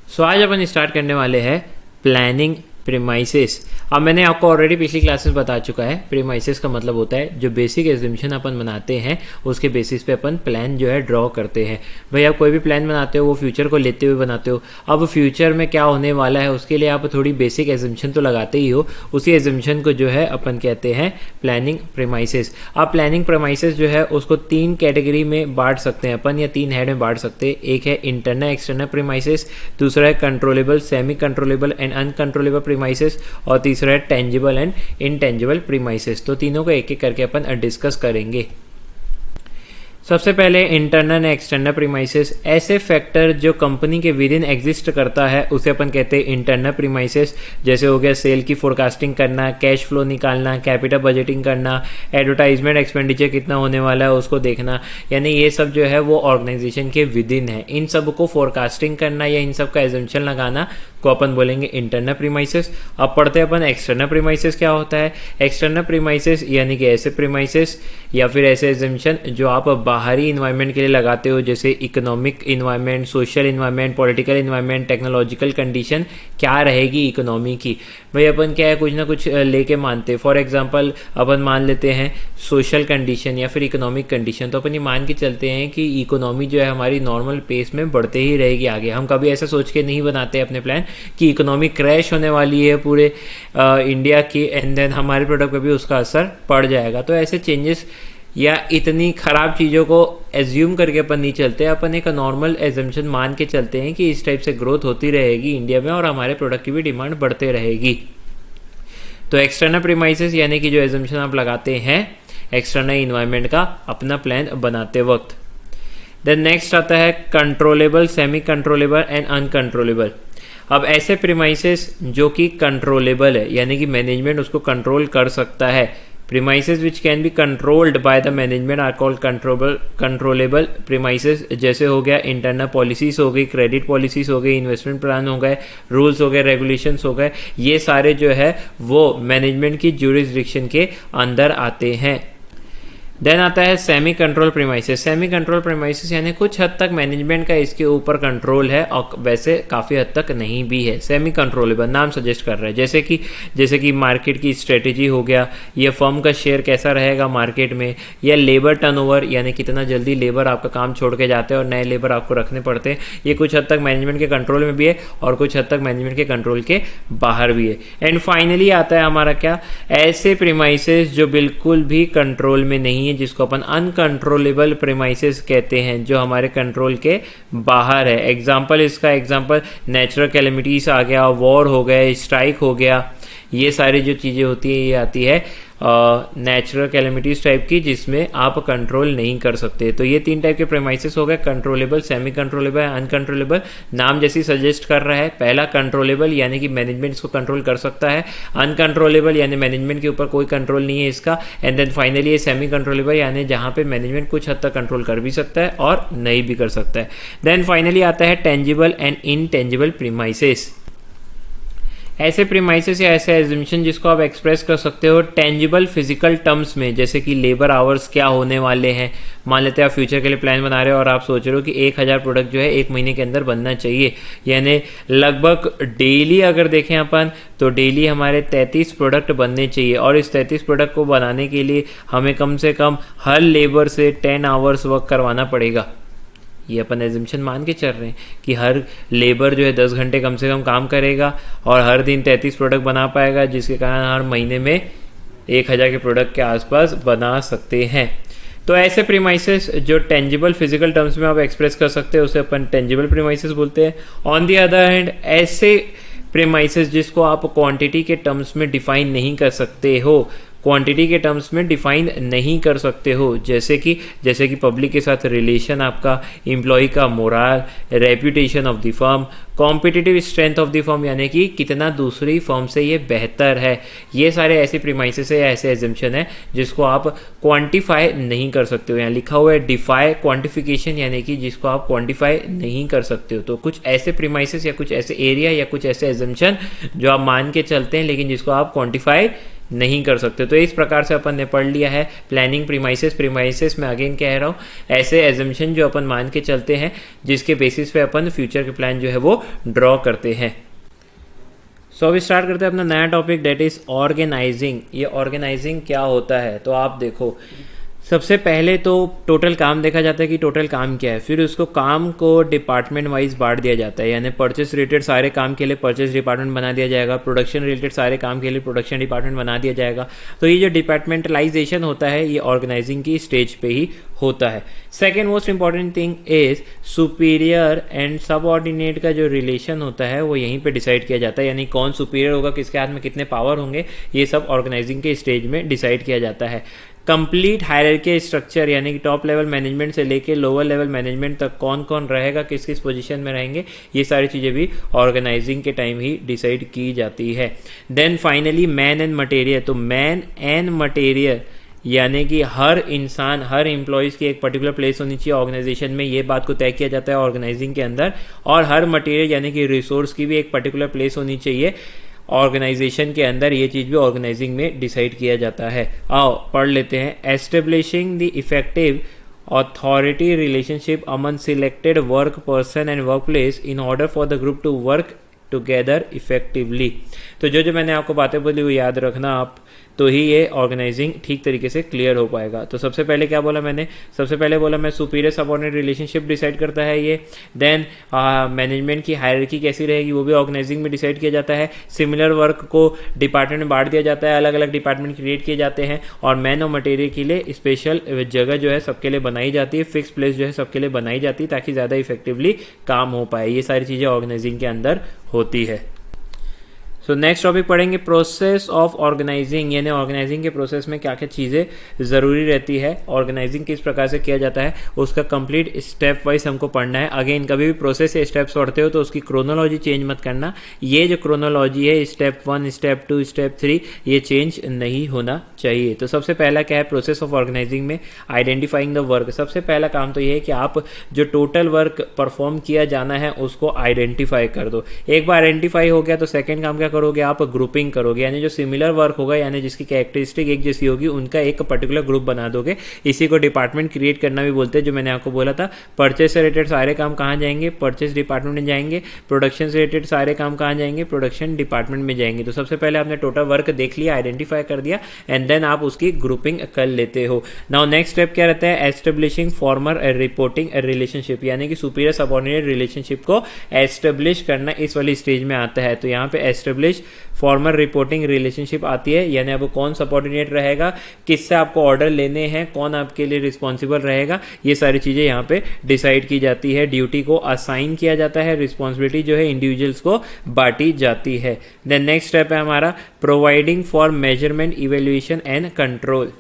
सो आज अपन स्टार्ट करने वाले हैं प्लानिंग प्रीमाइसेस। अब मैंने आपको ऑलरेडी पिछली क्लासेस बता चुका है, प्रीमाइसेस का मतलब होता है जो बेसिक एज्यूम्पशन अपन बनाते हैं उसके बेसिस पे अपन प्लान जो है ड्रॉ करते हैं। भाई आप कोई भी प्लान बनाते हो वो फ्यूचर को लेते हुए बनाते हो। अब फ्यूचर में क्या होने वाला है उसके लिए आप थोड़ी बेसिक एज्यूम्पशन तो लगाते ही हो, उसी एज्यूम्पशन को जो है अपन कहते हैं प्लानिंग प्रीमाइसेस। अब प्लानिंग प्रीमाइसेस जो है उसको 3 कैटेगरी में बांट सकते हैं अपन, या 3 हेड में बांट सकते हैं। एक है इंटरनल एक्सटर्नल प्रीमाइसेस, दूसरा है controllable, semi controllable and uncontrollable premises, और तीसरा है टेंजिबल एंड इनटेंजिबल प्रीमाइसेस। तो तीनों को एक एक करके अपन डिस्कस करेंगे। सबसे पहले इंटरनल एंड एक्सटर्नल प्रीमाइसेस, ऐसे फैक्टर जो कंपनी के विद इन एग्जिस्ट करता है उसे अपन कहते हैं इंटरनल प्रीमाइसेस। जैसे हो गया सेल की फोरकास्टिंग करना, कैश फ्लो निकालना, कैपिटल बजटिंग करना, एडवर्टाइजमेंट एक्सपेंडिचर कितना होने वाला है उसको देखना, यानी ये सब जो है वो ऑर्गेनाइजेशन के विद इन है। इन सब को फोरकास्टिंग करना या इन सब का एजम्पशन लगाना को अपन बोलेंगे इंटरनल प्रीमाइसेस। अब पढ़ते हैं अपन एक्सटर्नल प्रीमाइसेस क्या होता है। एक्सटर्नल प्रीमाइसेस यानी कि ऐसे प्रीमाइसेस या फिर ऐसे एजम्पशन जो आप बाहरी इन्वायरमेंट के लिए लगाते हो, जैसे economic environment, social environment, political environment, technological condition क्या रहेगी इकोनॉमी की। भाई अपन क्या है कुछ ना कुछ लेके मानते हैं। फॉर एग्जांपल अपन मान लेते हैं सोशल कंडीशन या फिर इकोनॉमिक कंडीशन, तो अपन ये मान के चलते हैं कि इकोनॉमी जो है हमारी नॉर्मल पेस में बढ़ते ही रहेगी आगे। हम कभी ऐसा सोच के नहीं बनाते अपने प्लान कि इकोनॉमी क्रैश होने वाली है पूरे इंडिया की, एंड देन हमारे प्रोडक्ट पे भी उसका असर पड़ जाएगा। तो ऐसे चेंजेस या इतनी खराब चीज़ों को एज्यूम करके अपन नहीं चलते, अपन एक नॉर्मल एजम्पशन मान के चलते हैं कि इस टाइप से ग्रोथ होती रहेगी इंडिया में और हमारे प्रोडक्ट की भी डिमांड बढ़ते रहेगी। तो एक्सटर्नल प्रीमाइसेस यानी कि जो एजम्पशन आप लगाते हैं एक्सटर्नल इन्वायरमेंट का अपना प्लान बनाते वक्त। देन नेक्स्ट आता है controllable, semi controllable and uncontrollable. अब ऐसे प्रीमाइसेस जो कि कंट्रोलेबल है यानी कि मैनेजमेंट उसको कंट्रोल कर सकता है, premises which can be controlled by the management are called controllable premises. जैसे हो गया इंटरनल पॉलिसीज हो गई, क्रेडिट पॉलिसीज हो गई, इन्वेस्टमेंट प्लान हो गए, रूल्स हो गए, रेगुलेशंस हो गए, ये सारे जो है वो मैनेजमेंट की ज्यूरिसडिक्शन के अंदर आते हैं। देन आता है semi control premises. Semi control premises यानी कुछ हद तक मैनेजमेंट का इसके ऊपर कंट्रोल है और वैसे काफ़ी हद तक नहीं भी है। सेमी कंट्रोलेबल नाम सजेस्ट कर रहा है, जैसे कि मार्केट की स्ट्रेटेजी हो गया, या फर्म का शेयर कैसा रहेगा मार्केट में, या लेबर टर्नओवर यानी कितना जल्दी लेबर आपका काम छोड़ के जाते हैं और नए लेबर आपको रखने पड़ते हैं, ये कुछ हद तक मैनेजमेंट के कंट्रोल में भी है और कुछ हद तक मैनेजमेंट के कंट्रोल के बाहर भी है। एंड फाइनली आता है हमारा क्या, ऐसे प्रीमाइसेस जो बिल्कुल भी कंट्रोल में नहीं, जिसको अपन अनकंट्रोलेबल प्रीमाइसेस कहते हैं, जो हमारे कंट्रोल के बाहर है। एग्जांपल नेचुरल कैलेमिटीज आ गया, वॉर हो गया, स्ट्राइक हो गया, ये सारी जो चीज़ें होती है ये आती है नेचुरल कैलेमिटीज टाइप की, जिसमें आप कंट्रोल नहीं कर सकते। तो ये 3 टाइप के प्रीमाइसेस हो गए, कंट्रोलेबल, सेमी कंट्रोलेबल, अनकंट्रोलेबल। नाम जैसी सजेस्ट कर रहा है, पहला कंट्रोलेबल यानी कि मैनेजमेंट इसको कंट्रोल कर सकता है, अनकंट्रोलेबल यानी मैनेजमेंट के ऊपर कोई कंट्रोल नहीं है इसका, एंड देन फाइनली ये सेमी कंट्रोलेबल यानी जहाँ पे मैनेजमेंट कुछ हद तक कंट्रोल कर भी सकता है और नहीं भी कर सकता है। देन फाइनली आता है टेंजिबल एंड इनटेंजिबल प्रीमाइसेस। ऐसे प्रीमाइसेस या ऐसे एजम्पशन जिसको आप एक्सप्रेस कर सकते हो टेंजिबल फिजिकल टर्म्स में, जैसे कि लेबर आवर्स क्या होने वाले हैं। मान लेते हैं आप फ्यूचर के लिए प्लान बना रहे हो और आप सोच रहे हो कि 1000 प्रोडक्ट जो है 1 महीने के अंदर बनना चाहिए, यानी लगभग डेली अगर देखें अपन तो डेली हमारे 33 प्रोडक्ट बनने चाहिए, और इस 33 प्रोडक्ट को बनाने के लिए हमें कम से कम हर लेबर से 10 आवर्स वर्क करवाना पड़ेगा। ये अपन एजम्पशन मान के चल रहे हैं कि हर लेबर जो है 10 घंटे कम से कम काम करेगा और हर दिन 33 प्रोडक्ट बना पाएगा, जिसके कारण हर महीने में 1000 के प्रोडक्ट के आसपास बना सकते हैं। तो ऐसे प्रीमाइसेस जो टेंजिबल फिजिकल टर्म्स में आप एक्सप्रेस कर सकते हैं उसे अपन टेंजिबल प्रीमाइसेस बोलते हैं। ऑन दी अदर हैंड ऐसे प्रीमाइसेस जिसको आप क्वांटिटी के टर्म्स में डिफाइन नहीं कर सकते हो, क्वांटिटी के टर्म्स में डिफाइन नहीं कर सकते हो, जैसे कि पब्लिक के साथ रिलेशन, आपका एम्प्लॉय का moral, reputation of the firm, competitive strength of the firm यानी कि कितना दूसरी फर्म से ये बेहतर है। ये सारे ऐसे प्रीमाइसेस है या ऐसे एजम्पशन है जिसको आप क्वांटिफाई नहीं कर सकते हो। यहाँ लिखा हुआ है डिफाई क्वांटिफिकेशन यानी कि जिसको आप क्वांटिफाई नहीं कर सकते हो। तो कुछ ऐसे प्रीमाइसेस या कुछ ऐसे एरिया या कुछ ऐसे एजम्पशन जो आप मान के चलते हैं लेकिन जिसको आप क्वांटिफाई नहीं कर सकते। तो इस प्रकार से अपन ने पढ़ लिया है प्लानिंग प्रीमाइसेस में अगेन कह रहा हूँ ऐसे एजम्पशन जो अपन मान के चलते हैं जिसके बेसिस पे अपन फ्यूचर के प्लान जो है वो ड्रॉ करते हैं। सो अभी स्टार्ट करते हैं अपना नया टॉपिक, दैट इज ऑर्गेनाइजिंग। ये ऑर्गेनाइजिंग क्या होता है, तो आप देखो सबसे पहले तो टोटल काम देखा जाता है कि टोटल काम क्या है, फिर उसको काम को डिपार्टमेंट वाइज बांट दिया जाता है, यानी परचेस रिलेटेड सारे काम के लिए परचेस डिपार्टमेंट बना दिया जाएगा, प्रोडक्शन रिलेटेड सारे काम के लिए प्रोडक्शन डिपार्टमेंट बना दिया जाएगा। तो ये जो डिपार्टमेंटलाइजेशन होता है ये ऑर्गेनाइजिंग की स्टेज पे ही होता है। Second most important thing is superior and subordinate का जो रिलेशन होता है वो यहीं पे डिसाइड किया जाता है, यानी कौन सुपीरियर होगा, किसके हाथ में कितने पावर होंगे, ये सब ऑर्गेनाइजिंग के स्टेज में डिसाइड किया जाता है। कंप्लीट हायरार्की स्ट्रक्चर यानी कि टॉप लेवल मैनेजमेंट से लेके लोअर लेवल मैनेजमेंट तक कौन कौन रहेगा, किस किस पोजीशन में रहेंगे, ये सारी चीज़ें भी ऑर्गेनाइजिंग के टाइम ही डिसाइड की जाती है। Then finally man and material. तो मैन एंड मटेरियल यानी कि हर इंसान, हर एम्प्लॉयज़ की एक पर्टिकुलर प्लेस होनी चाहिए ऑर्गेनाइजेशन में, ये बात को तय किया जाता है ऑर्गेनाइजिंग के अंदर। और हर मटेरियल यानी कि रिसोर्स की भी एक पर्टिकुलर प्लेस होनी चाहिए ऑर्गेनाइजेशन के अंदर, ये चीज़ भी ऑर्गेनाइजिंग में डिसाइड किया जाता है। आओ पढ़ लेते हैं। Establishing the effective authority relationship among selected work person and workplace in order for the group to work together effectively। तो जो मैंने आपको बातें बोली वो याद रखना आप, तो ही ये ऑर्गेनाइजिंग ठीक तरीके से क्लियर हो पाएगा। तो सबसे पहले क्या बोला मैंने, सबसे पहले बोला मैं सुपीरियर सबऑर्डिनेट रिलेशनशिप डिसाइड करता है ये। देन मैनेजमेंट की हायरार्की कैसी रहेगी वो भी ऑर्गेनाइजिंग में डिसाइड किया जाता है। सिमिलर वर्क को डिपार्टमेंट में बांट दिया जाता है, अलग अलग डिपार्टमेंट क्रिएट किए जाते हैं और मैन और मटेरियल के लिए स्पेशल जगह जो है सबके लिए बनाई जाती है, फिक्स प्लेस जो है सबके लिए बनाई जाती है ताकि ज़्यादा इफेक्टिवली काम हो पाए। ये सारी चीज़ें ऑर्गेनाइजिंग के अंदर होती है। सो नेक्स्ट टॉपिक पढ़ेंगे प्रोसेस ऑफ ऑर्गेनाइजिंग, यानी ऑर्गेनाइजिंग के प्रोसेस में क्या क्या चीज़ें ज़रूरी रहती है, ऑर्गेनाइजिंग किस प्रकार से किया जाता है, उसका कंप्लीट स्टेप वाइज हमको पढ़ना है। अगेन कभी भी प्रोसेस या स्टेप्स पढ़ते हो तो उसकी क्रोनोलॉजी चेंज मत करना, ये जो क्रोनोलॉजी है स्टेप 1 स्टेप 2 स्टेप 3 ये चेंज नहीं होना चाहिए। तो सबसे पहला क्या है प्रोसेस ऑफ ऑर्गेनाइजिंग में, आइडेंटिफाइंग द वर्क। सबसे पहला काम तो ये है कि आप जो टोटल वर्क परफॉर्म किया जाना है उसको आइडेंटिफाई कर दो। एक बार आइडेंटिफाई हो गया तो सेकंड काम क्या करोगे, आप ग्रुपिंग करोगे, यानी जो सिमिलर वर्क होगा यानी जिसकी कैरेक्टरिस्टिक एक जैसी होगी उनका एक पर्टिकुलर ग्रुप बना दोगे। इसी को डिपार्टमेंट क्रिएट करना भी बोलते हैं, जो मैंने आपको बोला था। परचेस से रिलेटेड सारे काम कहाँ जाएंगे, परचेस डिपार्टमेंट में जाएंगे। प्रोडक्शन से रिलेटेड सारे काम कहाँ जाएंगे, प्रोडक्शन डिपार्टमेंट में जाएंगे। तो सबसे पहले आपने टोटल वर्क देख लिया, आइडेंटिफाई कर दिया एंड देन आप उसकी ग्रुपिंग कर लेते हो। नाउ नेक्स्ट स्टेप क्या रहता है, एस्टेब्लिशिंग फॉर्मर रिपोर्टिंग रिलेशनशिप, यानी कि सुपीरियर सबऑर्डिनेट रिलेशनशिप को एस्टेब्लिश करना इस वाली स्टेज में आता है। तो यहाँ पे एस्टेब्लिश फॉर्मर रिपोर्टिंग रिलेशनशिप आती है, यानी अब कौन सबऑर्डिनेट रहेगा, किससे आपको ऑर्डर लेने हैं, कौन आपके लिए रिस्पॉन्सिबल रहेगा, ये सारी चीज़ें यहाँ पे डिसाइड की जाती है। ड्यूटी को असाइन किया जाता है, रिस्पॉन्सिबिलिटी जो है इंडिविजुअल्स को बांटी जाती है। देन नेक्स्ट स्टेप है हमारा providing for measurement evaluation and control.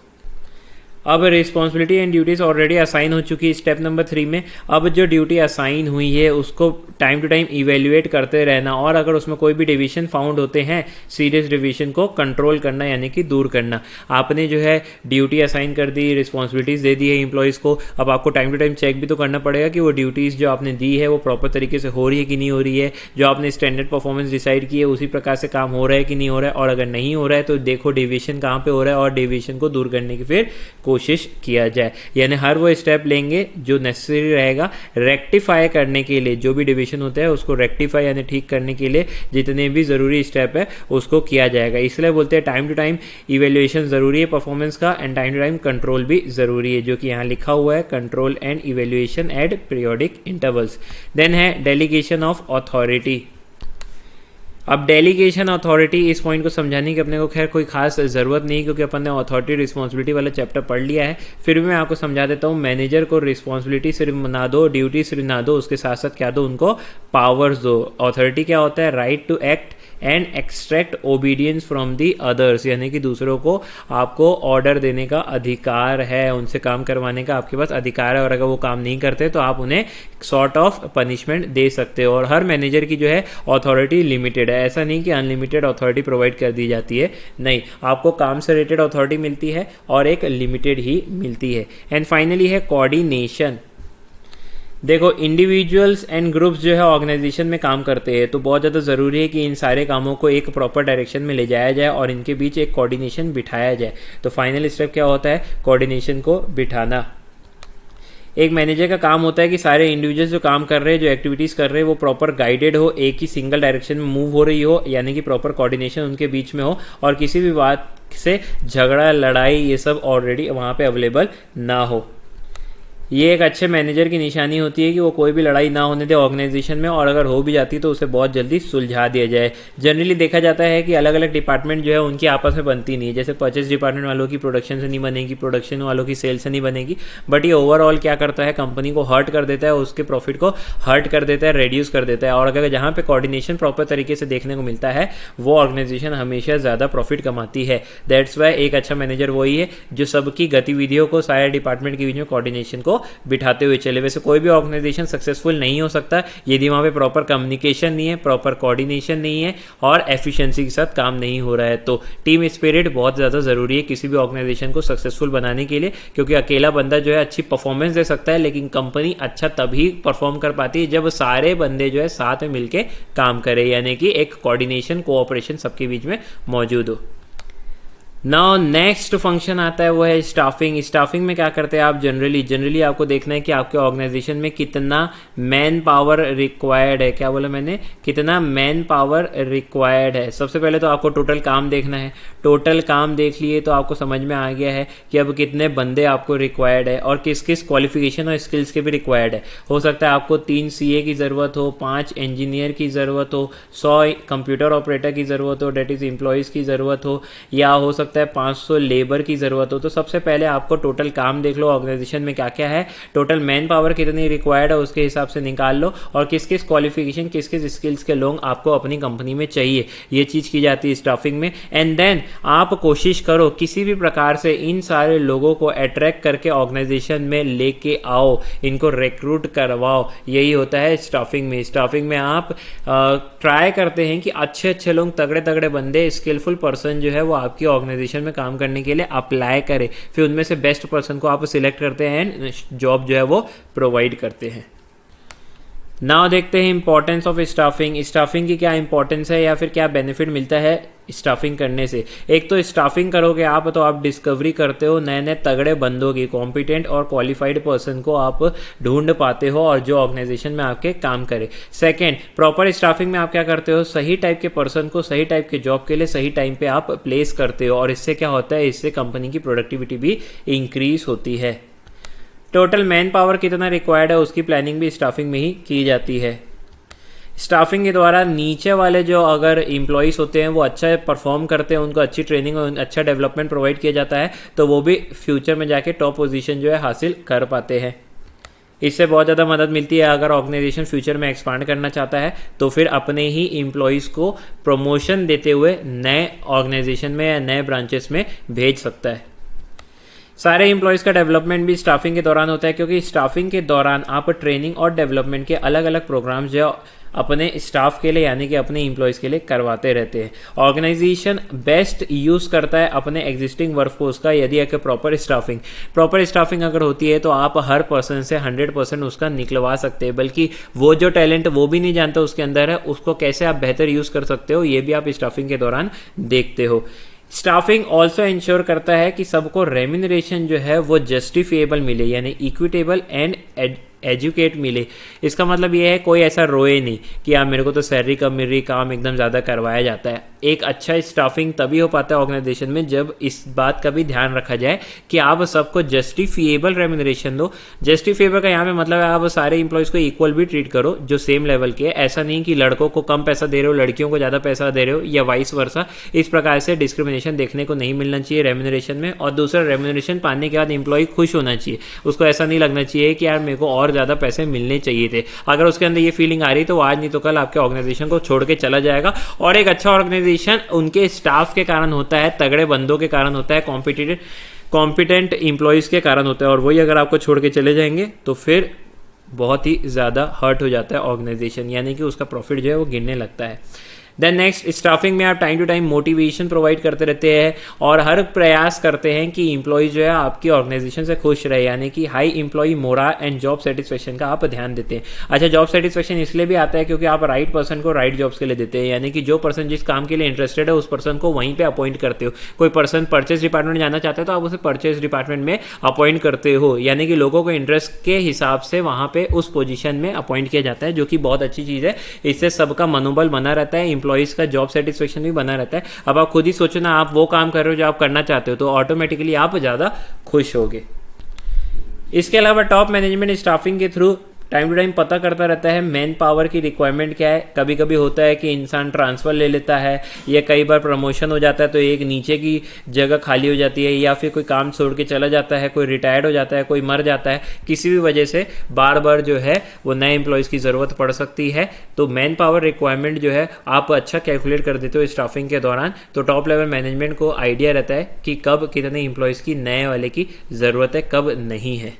अब responsibility and duties already assign हो चुकी है स्टेप नंबर 3 में। अब जो ड्यूटी असाइन हुई है उसको टाइम टू टाइम इवेल्युएट करते रहना, और अगर उसमें कोई भी डिवीजन फाउंड होते हैं सीरियस डिवीजन को कंट्रोल करना यानी कि दूर करना। आपने जो है ड्यूटी असाइन कर दी, रिस्पॉन्सिबिलिटीज दे दी है एम्प्लॉयज़ को, अब आपको टाइम टू टाइम चेक भी तो करना पड़ेगा कि वो ड्यूटीज़ जो आपने दी है वो प्रॉपर तरीके से हो रही है कि नहीं हो रही है, जो आपने स्टैंडर्ड परफॉर्मेंस डिसाइड की है उसी प्रकार से काम हो रहा है कि नहीं हो रहा है, और अगर नहीं हो रहा है तो देखो डिवीजन कहाँ पे हो रहा है और डिवीजन को दूर करने की फिर कोशिश किया जाए। यानी हर वो स्टेप लेंगे जो नेसेसरी रहेगा रेक्टिफाई करने के लिए, जो भी डिवीजन होता है उसको रेक्टिफाई यानी ठीक करने के लिए जितने भी ज़रूरी स्टेप है उसको किया जाएगा। इसलिए बोलते हैं टाइम टू टाइम इवेल्युएशन ज़रूरी है परफॉर्मेंस का, and time to time control भी ज़रूरी है, जो कि यहाँ लिखा हुआ है control and evaluation at periodic intervals. Then है डेलीगेशन ऑफ अथॉरिटी। अब डेलीगेशन अथॉरिटी, इस पॉइंट को समझाने की अपने को खैर कोई खास ज़रूरत नहीं, क्योंकि अपन ने अथॉरिटी रिस्पॉन्सिबिलिटी वाला चैप्टर पढ़ लिया है। फिर भी मैं आपको समझा देता हूँ, मैनेजर को रिस्पॉन्सिबिलिटी सिर्फ ना दो, ड्यूटी सिर्फ ना दो, उसके साथ साथ क्या दो, उनको पावर्स दो। अथॉरिटी क्या होता है, right to act and extract obedience from the others, यानी कि दूसरों को आपको ऑर्डर देने का अधिकार है, उनसे काम करवाने का आपके पास अधिकार है, और अगर वो काम नहीं करते तो आप उन्हें सॉर्ट ऑफ पनिशमेंट दे सकते हो। और हर मैनेजर की जो है अथॉरिटी लिमिटेड है, ऐसा नहीं कि अनलिमिटेड अथॉरिटी प्रोवाइड कर दी जाती है, नहीं, आपको काम से रिलेटेड अथॉरिटी मिलती है और एक लिमिटेड ही मिलती है। एंड फाइनली है कोऑर्डिनेशन। देखो इंडिविजुअल्स एंड ग्रुप्स जो है ऑर्गेनाइजेशन में काम करते हैं, तो बहुत ज़्यादा ज़रूरी है कि इन सारे कामों को एक प्रॉपर डायरेक्शन में ले जाया जाए और इनके बीच एक कोऑर्डिनेशन बिठाया जाए। तो फाइनल स्टेप क्या होता है, कोऑर्डिनेशन को बिठाना। एक मैनेजर का काम होता है कि सारे इंडिविजुअल्स जो काम कर रहे हैं, जो एक्टिविटीज़ कर रहे हैं, वो प्रॉपर गाइडेड हो, एक ही सिंगल डायरेक्शन में मूव हो रही हो, यानी कि प्रॉपर कोऑर्डिनेशन उनके बीच में हो, और किसी भी बात से झगड़ा लड़ाई ये सब ऑलरेडी वहाँ पे अवेलेबल ना हो। ये एक अच्छे मैनेजर की निशानी होती है कि वो कोई भी लड़ाई ना होने दे ऑर्गेनाइजेशन में, और अगर हो भी जाती तो उसे बहुत जल्दी सुलझा दिया जाए। जनरली देखा जाता है कि अलग अलग डिपार्टमेंट जो है उनकी आपस में बनती नहीं है, जैसे परचेस डिपार्टमेंट वालों की प्रोडक्शन से नहीं बनेगी, प्रोडक्शन वालों की सेल से नहीं बनेगी, बट ये ओवरऑल क्या करता है, कंपनी को हर्ट कर देता है, उसके प्रॉफिट को हर्ट कर देता है, रिड्यूस कर देता है। और अगर जहाँ पे कोऑर्डिनेशन प्रॉपर तरीके से देखने को मिलता है वो ऑर्गेनाइजेशन हमेशा ज़्यादा प्रॉफिट कमाती है। दैट्स वाई एक अच्छा मैनेजर वही है जो सबकी गतिविधियों को सारे डिपार्टमेंट के बीच में कोऑर्डिनेशन को बिठाते हुए चले। वैसे कोई भी ऑर्गेनाइजेशन सक्सेसफुल नहीं हो सकता यदि वहाँ पे प्रॉपर कम्युनिकेशन नहीं है, प्रॉपर कोऑर्डिनेशन नहीं है और एफिशिएंसी के साथ काम नहीं हो रहा है। तो टीम स्पिरिट बहुत ज़्यादा ज़रूरी है किसी भी ऑर्गेनाइजेशन को सक्सेसफुल बनाने के लिए, क्योंकि अकेला बंदा जो है अच्छी परफॉर्मेंस दे सकता है, लेकिन कंपनी अच्छा तभी परफॉर्म कर पाती है जब सारे बंदे जो है साथ में मिलकर काम करें, यानी कि एक कोऑर्डिनेशन कोऑपरेशन सबके बीच में मौजूद हो। नाउ नेक्स्ट फंक्शन आता है वो है स्टाफिंग। स्टाफिंग में क्या करते हैं आप, जनरली आपको देखना है कि आपके ऑर्गेनाइजेशन में कितना मैन पावर रिक्वायर्ड है। क्या बोला मैंने, कितना मैन पावर रिक्वायर्ड है। सबसे पहले तो आपको टोटल काम देखना है, टोटल काम देख लिए तो आपको समझ में आ गया है कि अब कितने बंदे आपको रिक्वायर्ड है और किस किस क्वालिफिकेशन और स्किल्स के भी रिक्वायर्ड है। हो सकता है आपको 3 CA की ज़रूरत हो, 5 इंजीनियर की ज़रूरत हो, 100 कंप्यूटर ऑपरेटर की ज़रूरत हो, डेट इज़ एम्प्लॉयज़ की ज़रूरत हो, या हो सकता सकता है 500 लेबर की ज़रूरत हो, तो सबसे पहले आपको टोटल काम देख लो ऑर्गेनाइजेशन में क्या क्या है, टोटल मैन पावर कितनी रिक्वायर्ड है उसके हिसाब से निकाल लो, और किस किस क्वालिफिकेशन किस किस स्किल्स के लोग आपको अपनी कंपनी में चाहिए, ये चीज़ की जाती है स्टाफिंग में। एंड देन आप कोशिश करो किसी भी प्रकार से इन सारे लोगों को अट्रैक्ट करके ऑर्गेनाइजेशन में लेके आओ, इनको रिक्रूट करवाओ, यही होता है स्टाफिंग में। स्टाफिंग में आप ट्राई करते हैं कि अच्छे अच्छे लोग, तगड़े तगड़े बंदे, स्किलफुल पर्सन जो है वो आपकी ऑर्गेनाइजेशन में काम करने के लिए अप्लाई करे, फिर उनमें से बेस्ट पर्सन को आप सिलेक्ट करते हैं, जॉब जो है वो प्रोवाइड करते हैं। नाउ देखते हैं इंपॉर्टेंस ऑफ स्टाफिंग। स्टाफिंग की क्या इंपॉर्टेंस है या फिर क्या बेनिफिट मिलता है स्टाफिंग करने से। एक तो स्टाफिंग करोगे आप तो आप डिस्कवरी करते हो नए नए तगड़े बंदों की, कॉम्पिटेंट और क्वालिफाइड पर्सन को आप ढूंढ पाते हो और जो ऑर्गेनाइजेशन में आपके काम करे। सेकेंड, प्रॉपर स्टाफिंग में आप क्या करते हो, सही टाइप के पर्सन को सही टाइप के जॉब के लिए सही टाइम पे आप प्लेस करते हो, और इससे क्या होता है, इससे कंपनी की प्रोडक्टिविटी भी इंक्रीज होती है। टोटल मैन पावर कितना रिक्वायर्ड है उसकी प्लानिंग भी स्टाफिंग में ही की जाती है। स्टाफिंग के द्वारा नीचे वाले जो अगर एम्प्लॉयज़ होते हैं वो अच्छा परफॉर्म करते हैं, उनको अच्छी ट्रेनिंग और अच्छा डेवलपमेंट प्रोवाइड किया जाता है, तो वो भी फ्यूचर में जाके टॉप पोजीशन जो है हासिल कर पाते हैं। इससे बहुत ज़्यादा मदद मिलती है। अगर ऑर्गेनाइजेशन फ्यूचर में एक्सपांड करना चाहता है तो फिर अपने ही एम्प्लॉयज़ को प्रमोशन देते हुए नए ऑर्गेनाइजेशन में या नए ब्रांचेस में भेज सकता है। सारे एम्प्लॉयज़ का डेवलपमेंट भी स्टाफिंग के दौरान होता है, क्योंकि स्टाफिंग के दौरान आप ट्रेनिंग और डेवलपमेंट के अलग अलग प्रोग्राम्स जो अपने स्टाफ के लिए यानी कि अपने एम्प्लॉयज़ के लिए करवाते रहते हैं। ऑर्गेनाइजेशन बेस्ट यूज़ करता है अपने एग्जिस्टिंग वर्कफोर्स का यदि एक प्रॉपर स्टाफिंग अगर होती है तो आप हर पर्सन से 100% उसका निकलवा सकते हैं, बल्कि वो जो टैलेंट वो भी नहीं जानता उसके अंदर है, उसको कैसे आप बेहतर यूज़ कर सकते हो ये भी आप स्टाफिंग के दौरान देखते हो। स्टाफिंग ऑल्सो इंश्योर करता है कि सबको रेम्यूनरेशन जो है वो जस्टिफिएबल मिले, यानी इक्विटेबल एंड एजुकेट मिले। इसका मतलब ये है कोई ऐसा रोए नहीं कि यार मेरे को तो सैलरी कम मिल रही, काम एकदम ज़्यादा करवाया जाता है। एक अच्छा स्टाफिंग तभी हो पाता है ऑर्गेनाइजेशन में जब इस बात का भी ध्यान रखा जाए कि आप सबको जस्टिफिएबल रेम्यूनरेशन दो। जस्टिफिएबल का यहाँ पे मतलब है आप सारे इंप्लॉयज़ को इक्वल भी ट्रीट करो जो सेम लेवल के। ऐसा नहीं कि लड़कों को कम पैसा दे रहे हो, लड़कियों को ज़्यादा पैसा दे रहे हो या वाइस वर्सा। इस प्रकार से डिस्क्रिमिनेशन देखने को नहीं मिलना चाहिए रेम्यूनरेशन में। और दूसरा, रेम्यूनरेशन पाने के बाद इंप्लॉय खुश होना चाहिए, उसको ऐसा नहीं लगना चाहिए कि यार मेरे को और ज़्यादा पैसे मिलने चाहिए थे। अगर उसके अंदर ये फीलिंग आ रही तो आज नहीं तो कल आपके ऑर्गेनाइजेशन को छोड़ के चला जाएगा। और एक अच्छा ऑर्गेनाइजेशन उनके स्टाफ के कारण होता है, तगड़े बंदों के कारण होता है, कॉम्पिटेंट एम्प्लॉयज़ के कारण होता है। और वही अगर आपको छोड़ के चले जाएंगे तो फिर बहुत ही ज़्यादा हर्ट हो जाता है ऑर्गेनाइजेशन, यानी कि उसका प्रॉफिट जो है वो गिरने लगता है। देन नेक्स्ट, स्टाफिंग में आप time to time motivation provide करते रहते हैं और हर प्रयास करते हैं कि एम्प्लॉय जो है आपकी ऑर्गेनाइजेशन से खुश रहे, यानी कि high employee morale and job satisfaction का आप ध्यान देते हैं। अच्छा, जॉब सेटिस्फेक्शन इसलिए भी आता है क्योंकि आप राइट पर्सन को राइट जॉब्स के लिए देते हैं, यानी कि जो पर्सन जिस काम के लिए इंटरेस्टेड है उस पर्सन को वहीं पर अपॉइंट करते हो। कोई पर्सन परचेज डिपार्टमेंट जाना चाहता है तो आप उसे परचेज डिपार्टमेंट में अपॉइंट करते हो, यानी कि लोगों को इंटरेस्ट के हिसाब से वहाँ पे उस पोजीशन में अपॉइंट किया जाता है, जो कि बहुत अच्छी चीज़ है। इससे सबका मनोबल बना रहता है, एम्प्लॉयज़ का जॉब सेटिस्फेक्शन भी बना रहता है। अब आप खुद ही सोचो ना, आप वो काम कर रहे हो जो आप करना चाहते हो तो ऑटोमेटिकली आप ज़्यादा खुश होगे। इसके अलावा टॉप मैनेजमेंट स्टाफिंग के थ्रू टाइम टू टाइम पता करता रहता है मैन पावर की रिक्वायरमेंट क्या है। कभी कभी होता है कि इंसान ट्रांसफ़र ले लेता है या कई बार प्रमोशन हो जाता है तो एक नीचे की जगह खाली हो जाती है, या फिर कोई काम छोड़ के चला जाता है, कोई रिटायर्ड हो जाता है, कोई मर जाता है, किसी भी वजह से बार बार जो है वो नए एम्प्लॉयज़ की ज़रूरत पड़ सकती है। तो मैन पावर रिक्वायरमेंट जो है आप अच्छा कैलकुलेट कर देते हो स्टाफिंग के दौरान, तो टॉप लेवल मैनेजमेंट को आइडिया रहता है कि कब कितने एम्प्लॉयज़ की नए वाले की ज़रूरत है, कब नहीं है।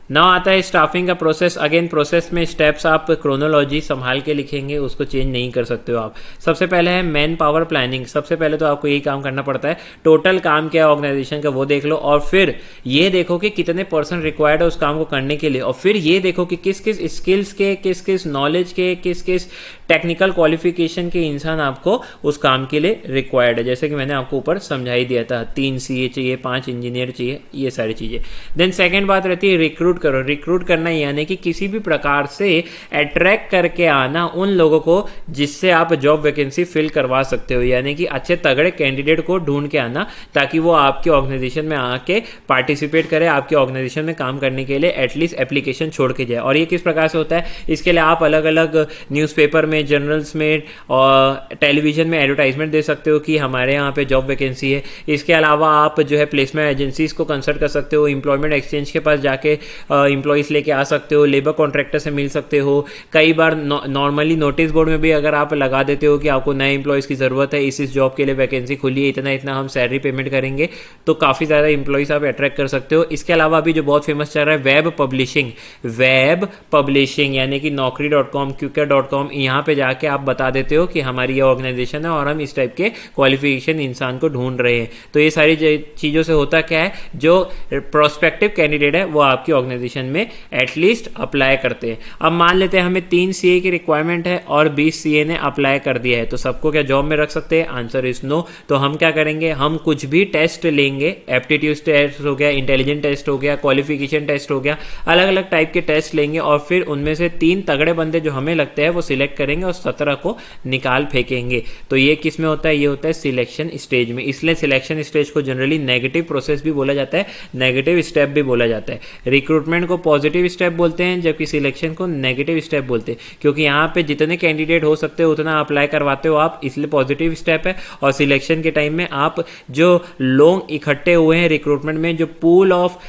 नाउ आता है स्टाफिंग का प्रोसेस। अगेन प्रोसेस में स्टेप्स आप क्रोनोलॉजी संभाल के लिखेंगे, उसको चेंज नहीं कर सकते हो आप। सबसे पहले है मैन पावर प्लानिंग। सबसे पहले तो आपको यही काम करना पड़ता है, टोटल काम क्या है ऑर्गेनाइजेशन का वो देख लो, और फिर ये देखो कि कितने पर्सन रिक्वायर्ड है उस काम को करने के लिए, और फिर ये देखो कि किस किस स्किल्स के, किस किस नॉलेज के, किस किस टेक्निकल क्वालिफिकेशन के इंसान आपको उस काम के लिए रिक्वायर्ड है। जैसे कि मैंने आपको ऊपर समझा ही दिया था, 3 CA चाहिए, 5 इंजीनियर चाहिए, ये सारी चीज़ें। देन सेकेंड बात रहती है रिक्रूट रिक्रूट करो। रिक्रूट करना यानी कि किसी भी प्रकार से अट्रैक्ट करके आना उन लोगों को जिससे आप जॉब वैकेंसी फिल करवा सकते हो, यानी कि अच्छे तगड़े कैंडिडेट को ढूंढ के आना ताकि वो आपके ऑर्गेनाइजेशन में आके पार्टिसिपेट करे, आपके ऑर्गेनाइजेशन में काम करने के लिए एटलीस्ट एप्लीकेशन छोड़ के जाए। और ये किस प्रकार से होता है, इसके लिए आप अलग अलग न्यूज़पेपर में, जर्नल्स में और टेलीविजन में एडवर्टाइजमेंट दे सकते हो कि हमारे यहाँ पे जॉब वैकेंसी है। इसके अलावा आप जो है प्लेसमेंट एजेंसीज को कंसल्ट कर सकते हो, एम्प्लॉयमेंट एक्सचेंज के पास जाके एम्प्लॉयज़ लेके आ सकते हो, लेबर कॉन्ट्रैक्टर से मिल सकते हो। कई बार नॉर्मली नोटिस बोर्ड में भी अगर आप लगा देते हो कि आपको नए एम्प्लॉयज़ की ज़रूरत है, इस जॉब के लिए वैकेंसी खुली है, इतना इतना हम सैलरी पेमेंट करेंगे, तो काफ़ी ज़्यादा एम्प्लॉयज़ आप अट्रैक्ट कर सकते हो। इसके अलावा अभी जो बहुत फेमस चल रहा है वेब पब्लिशिंग, यानी कि naukri.com, quikr.com, यहाँ पे जाके आप बता देते हो कि हमारी ये ऑर्गेनाइजेशन है और हम इस टाइप के क्वालिफिकेशन इंसान को ढूंढ रहे हैं। तो ये सारी चीज़ों से होता क्या है, जो प्रोस्पेक्टिव कैंडिडेट है वो आपकी ऑर्गेनाइजेशन में एटलीस्ट अप्लाई करते हैं। अब मान लेते हैं हमें 3 CA की रिक्वायरमेंट है और 20 CA ने अप्लाई कर दिया है, तो सबको क्या जॉब में रख सकते हैं? Answer is no. तो हम क्या करेंगे, हम कुछ भी टेस्ट लेंगे, एप्टीट्यूड टेस्ट हो गया, इंटेलिजेंट टेस्ट हो गया, क्वालिफिकेशन टेस्ट हो गया, अलग अलग टाइप के टेस्ट लेंगे और फिर उनमें से 3 तगड़े बंदे जो हमें लगते हैं वो सिलेक्ट करेंगे और 17 को निकाल फेंकेंगे। तो ये किस में होता है? ये होता है सिलेक्शन स्टेज में। इसलिए सिलेक्शन स्टेज को जनरली नेगेटिव प्रोसेस भी बोला जाता है, नेगेटिव स्टेप भी बोला जाता है। रिक्रूटमेंट को पॉजिटिव स्टेप बोलते हैं जबकि सिलेक्शन को नेगेटिव स्टेप बोलते हैं, क्योंकि यहाँ पे जितने कैंडिडेट हो सकते हो उतना अप्लाई करवाते हो आप, इसलिए पॉजिटिव स्टेप है। और सिलेक्शन के टाइम में आप जो लोग इकट्ठे हुए हैं रिक्रूटमेंट में, जो pool of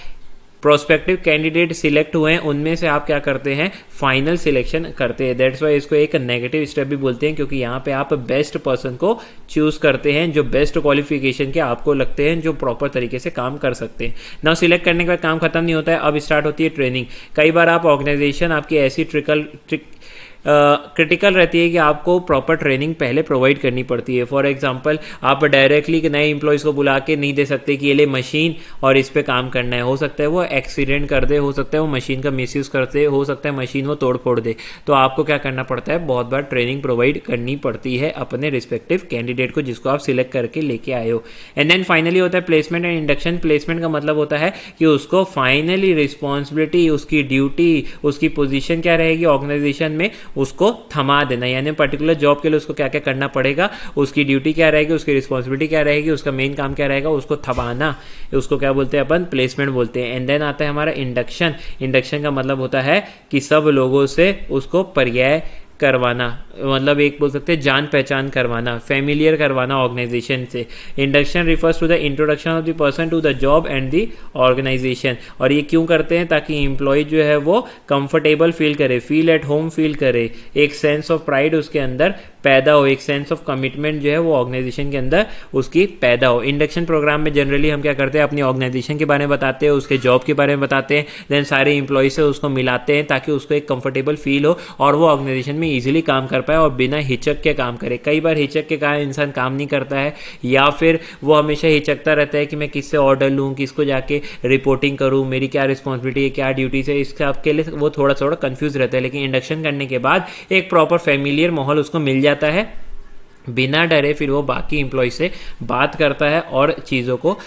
prospective candidate select हुए हैं, उनमें से आप क्या करते हैं? फाइनल सिलेक्शन करते हैं। दैट्स वाई इसको एक नेगेटिव स्टेप भी बोलते हैं, क्योंकि यहाँ पे आप बेस्ट पर्सन को चूज करते हैं जो बेस्ट क्वालिफिकेशन के आपको लगते हैं, जो प्रॉपर तरीके से काम कर सकते हैं। नाउ सिलेक्ट करने के बाद काम खत्म नहीं होता है, अब स्टार्ट होती है ट्रेनिंग। कई बार आप ऑर्गेनाइजेशन आपकी ऐसी क्रिटिकल रहती है कि आपको प्रॉपर ट्रेनिंग पहले प्रोवाइड करनी पड़ती है। फॉर एग्जांपल, आप डायरेक्टली नए एम्प्लॉयज़ को बुला के नहीं दे सकते कि ये ले मशीन और इस पे काम करना है। हो सकता है वो एक्सीडेंट कर दे, हो सकता है वो मशीन का मिसयूज़ करते, हो सकता है मशीन वो तोड़ फोड़ दे। तो आपको क्या करना पड़ता है? बहुत बार ट्रेनिंग प्रोवाइड करनी पड़ती है अपने रिस्पेक्टिव कैंडिडेट को जिसको आप सिलेक्ट करके लेके आए हो। एंड देन फाइनली होता है प्लेसमेंट एंड इंडक्शन। प्लेसमेंट का मतलब होता है कि उसको फाइनली रिस्पॉन्सिबिलिटी, उसकी ड्यूटी, उसकी पोजिशन क्या रहेगी ऑर्गेनाइजेशन में, उसको थमा देना। यानी पर्टिकुलर जॉब के लिए उसको क्या क्या करना पड़ेगा, उसकी ड्यूटी क्या रहेगी, उसकी रिस्पॉन्सिबिलिटी क्या रहेगी, उसका मेन काम क्या रहेगा, उसको थमाना, उसको क्या बोलते हैं अपन? प्लेसमेंट बोलते हैं। एंड देन आता है हमारा इंडक्शन। इंडक्शन का मतलब होता है कि सब लोगों से उसको पर्याय करवाना, मतलब एक बोल सकते हैं जान पहचान करवाना, फेमिलियर करवाना ऑर्गेनाइजेशन से। Induction refers to the introduction of the person to the job and the organisation. और ये क्यों करते हैं? ताकि एम्प्लॉय जो है वो कंफर्टेबल फील करे, फील एट होम फील करे, एक सेंस ऑफ प्राइड उसके अंदर पैदा हो, एक सेंस ऑफ कमिटमेंट जो है वो ऑर्गेनाइजेशन के अंदर उसकी पैदा हो। इंडक्शन प्रोग्राम में जनरली हम क्या करते हैं? अपनी ऑर्गेनाइजेशन के बारे में बताते हैं, उसके जॉब के बारे में बताते हैं, देन सारे एम्प्लॉय से उसको मिलाते हैं ताकि उसको एक कंफर्टेबल फील हो और वो ऑर्गेनाइजेशन में इजीली काम कर पाए और बिना हिचक के काम करे। कई बार हिचक के कारण इंसान काम नहीं करता है, या फिर वो हमेशा हिचकता रहता है कि मैं किससे ऑर्डर लूँ, किसको जाके रिपोर्टिंग करूँ, मेरी क्या रिस्पॉन्सिबिलिटी है, क्या ड्यूटीज है, इसके आपके लिए वो थोड़ा थोड़ा कंफ्यूज रहता है। लेकिन इंडक्शन करने के बाद एक प्रॉपर फैमिलियर माहौल उसको मिल जाता है, बिना डरे फिर वो बाकी एम्प्लॉय से बात करता है और चीज़ों को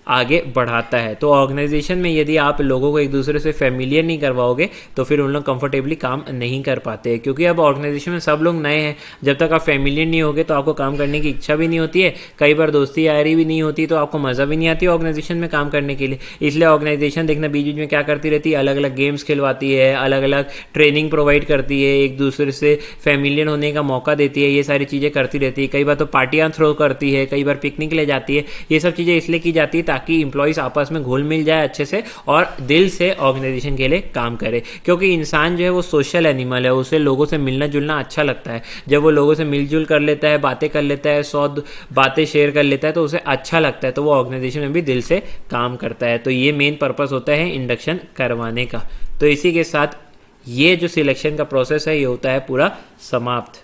आगे बढ़ाता है। तो ऑर्गेनाइजेशन में यदि आप लोगों को एक दूसरे से फेमिलियर नहीं करवाओगे तो फिर उन लोग कंफर्टेबली काम नहीं कर पाते, क्योंकि अब ऑर्गेनाइजेशन में सब लोग नए हैं। जब तक आप फेमिलियर नहीं होगे तो आपको काम करने की इच्छा भी नहीं होती है, कई बार दोस्ती यारी भी नहीं होती, तो आपको मज़ा भी नहीं आती ऑर्गेनाइजेशन में काम करने के लिए। इसलिए ऑर्गेनाइजेशन देखना बीच बीच में क्या करती रहती है, अलग अलग गेम्स खिलवाती है, अलग अलग ट्रेनिंग प्रोवाइड करती है, एक दूसरे से फेमिलियर होने का मौका देती है, ये सारी चीज़ें करती रहती है। कई बार तो पार्टियाँ थ्रो करती है, कई बार पिकनिक ले जाती है। ये सब चीज़ें इसलिए की जाती है ताकि इंप्लॉयज आपस में घुल मिल जाए अच्छे से और दिल से ऑर्गेनाइजेशन के लिए काम करे, क्योंकि इंसान जो है वो सोशल एनिमल है, उसे लोगों से मिलना जुलना अच्छा लगता है। जब वो लोगों से मिलजुल कर लेता है, बातें कर लेता है, 100 बातें शेयर कर लेता है तो उसे अच्छा लगता है, तो वो ऑर्गेनाइजेशन में भी दिल से काम करता है। तो ये मेन पर्पस होता है इंडक्शन करवाने का। तो इसी के साथ ये जो सिलेक्शन का प्रोसेस है ये होता है पूरा समाप्त।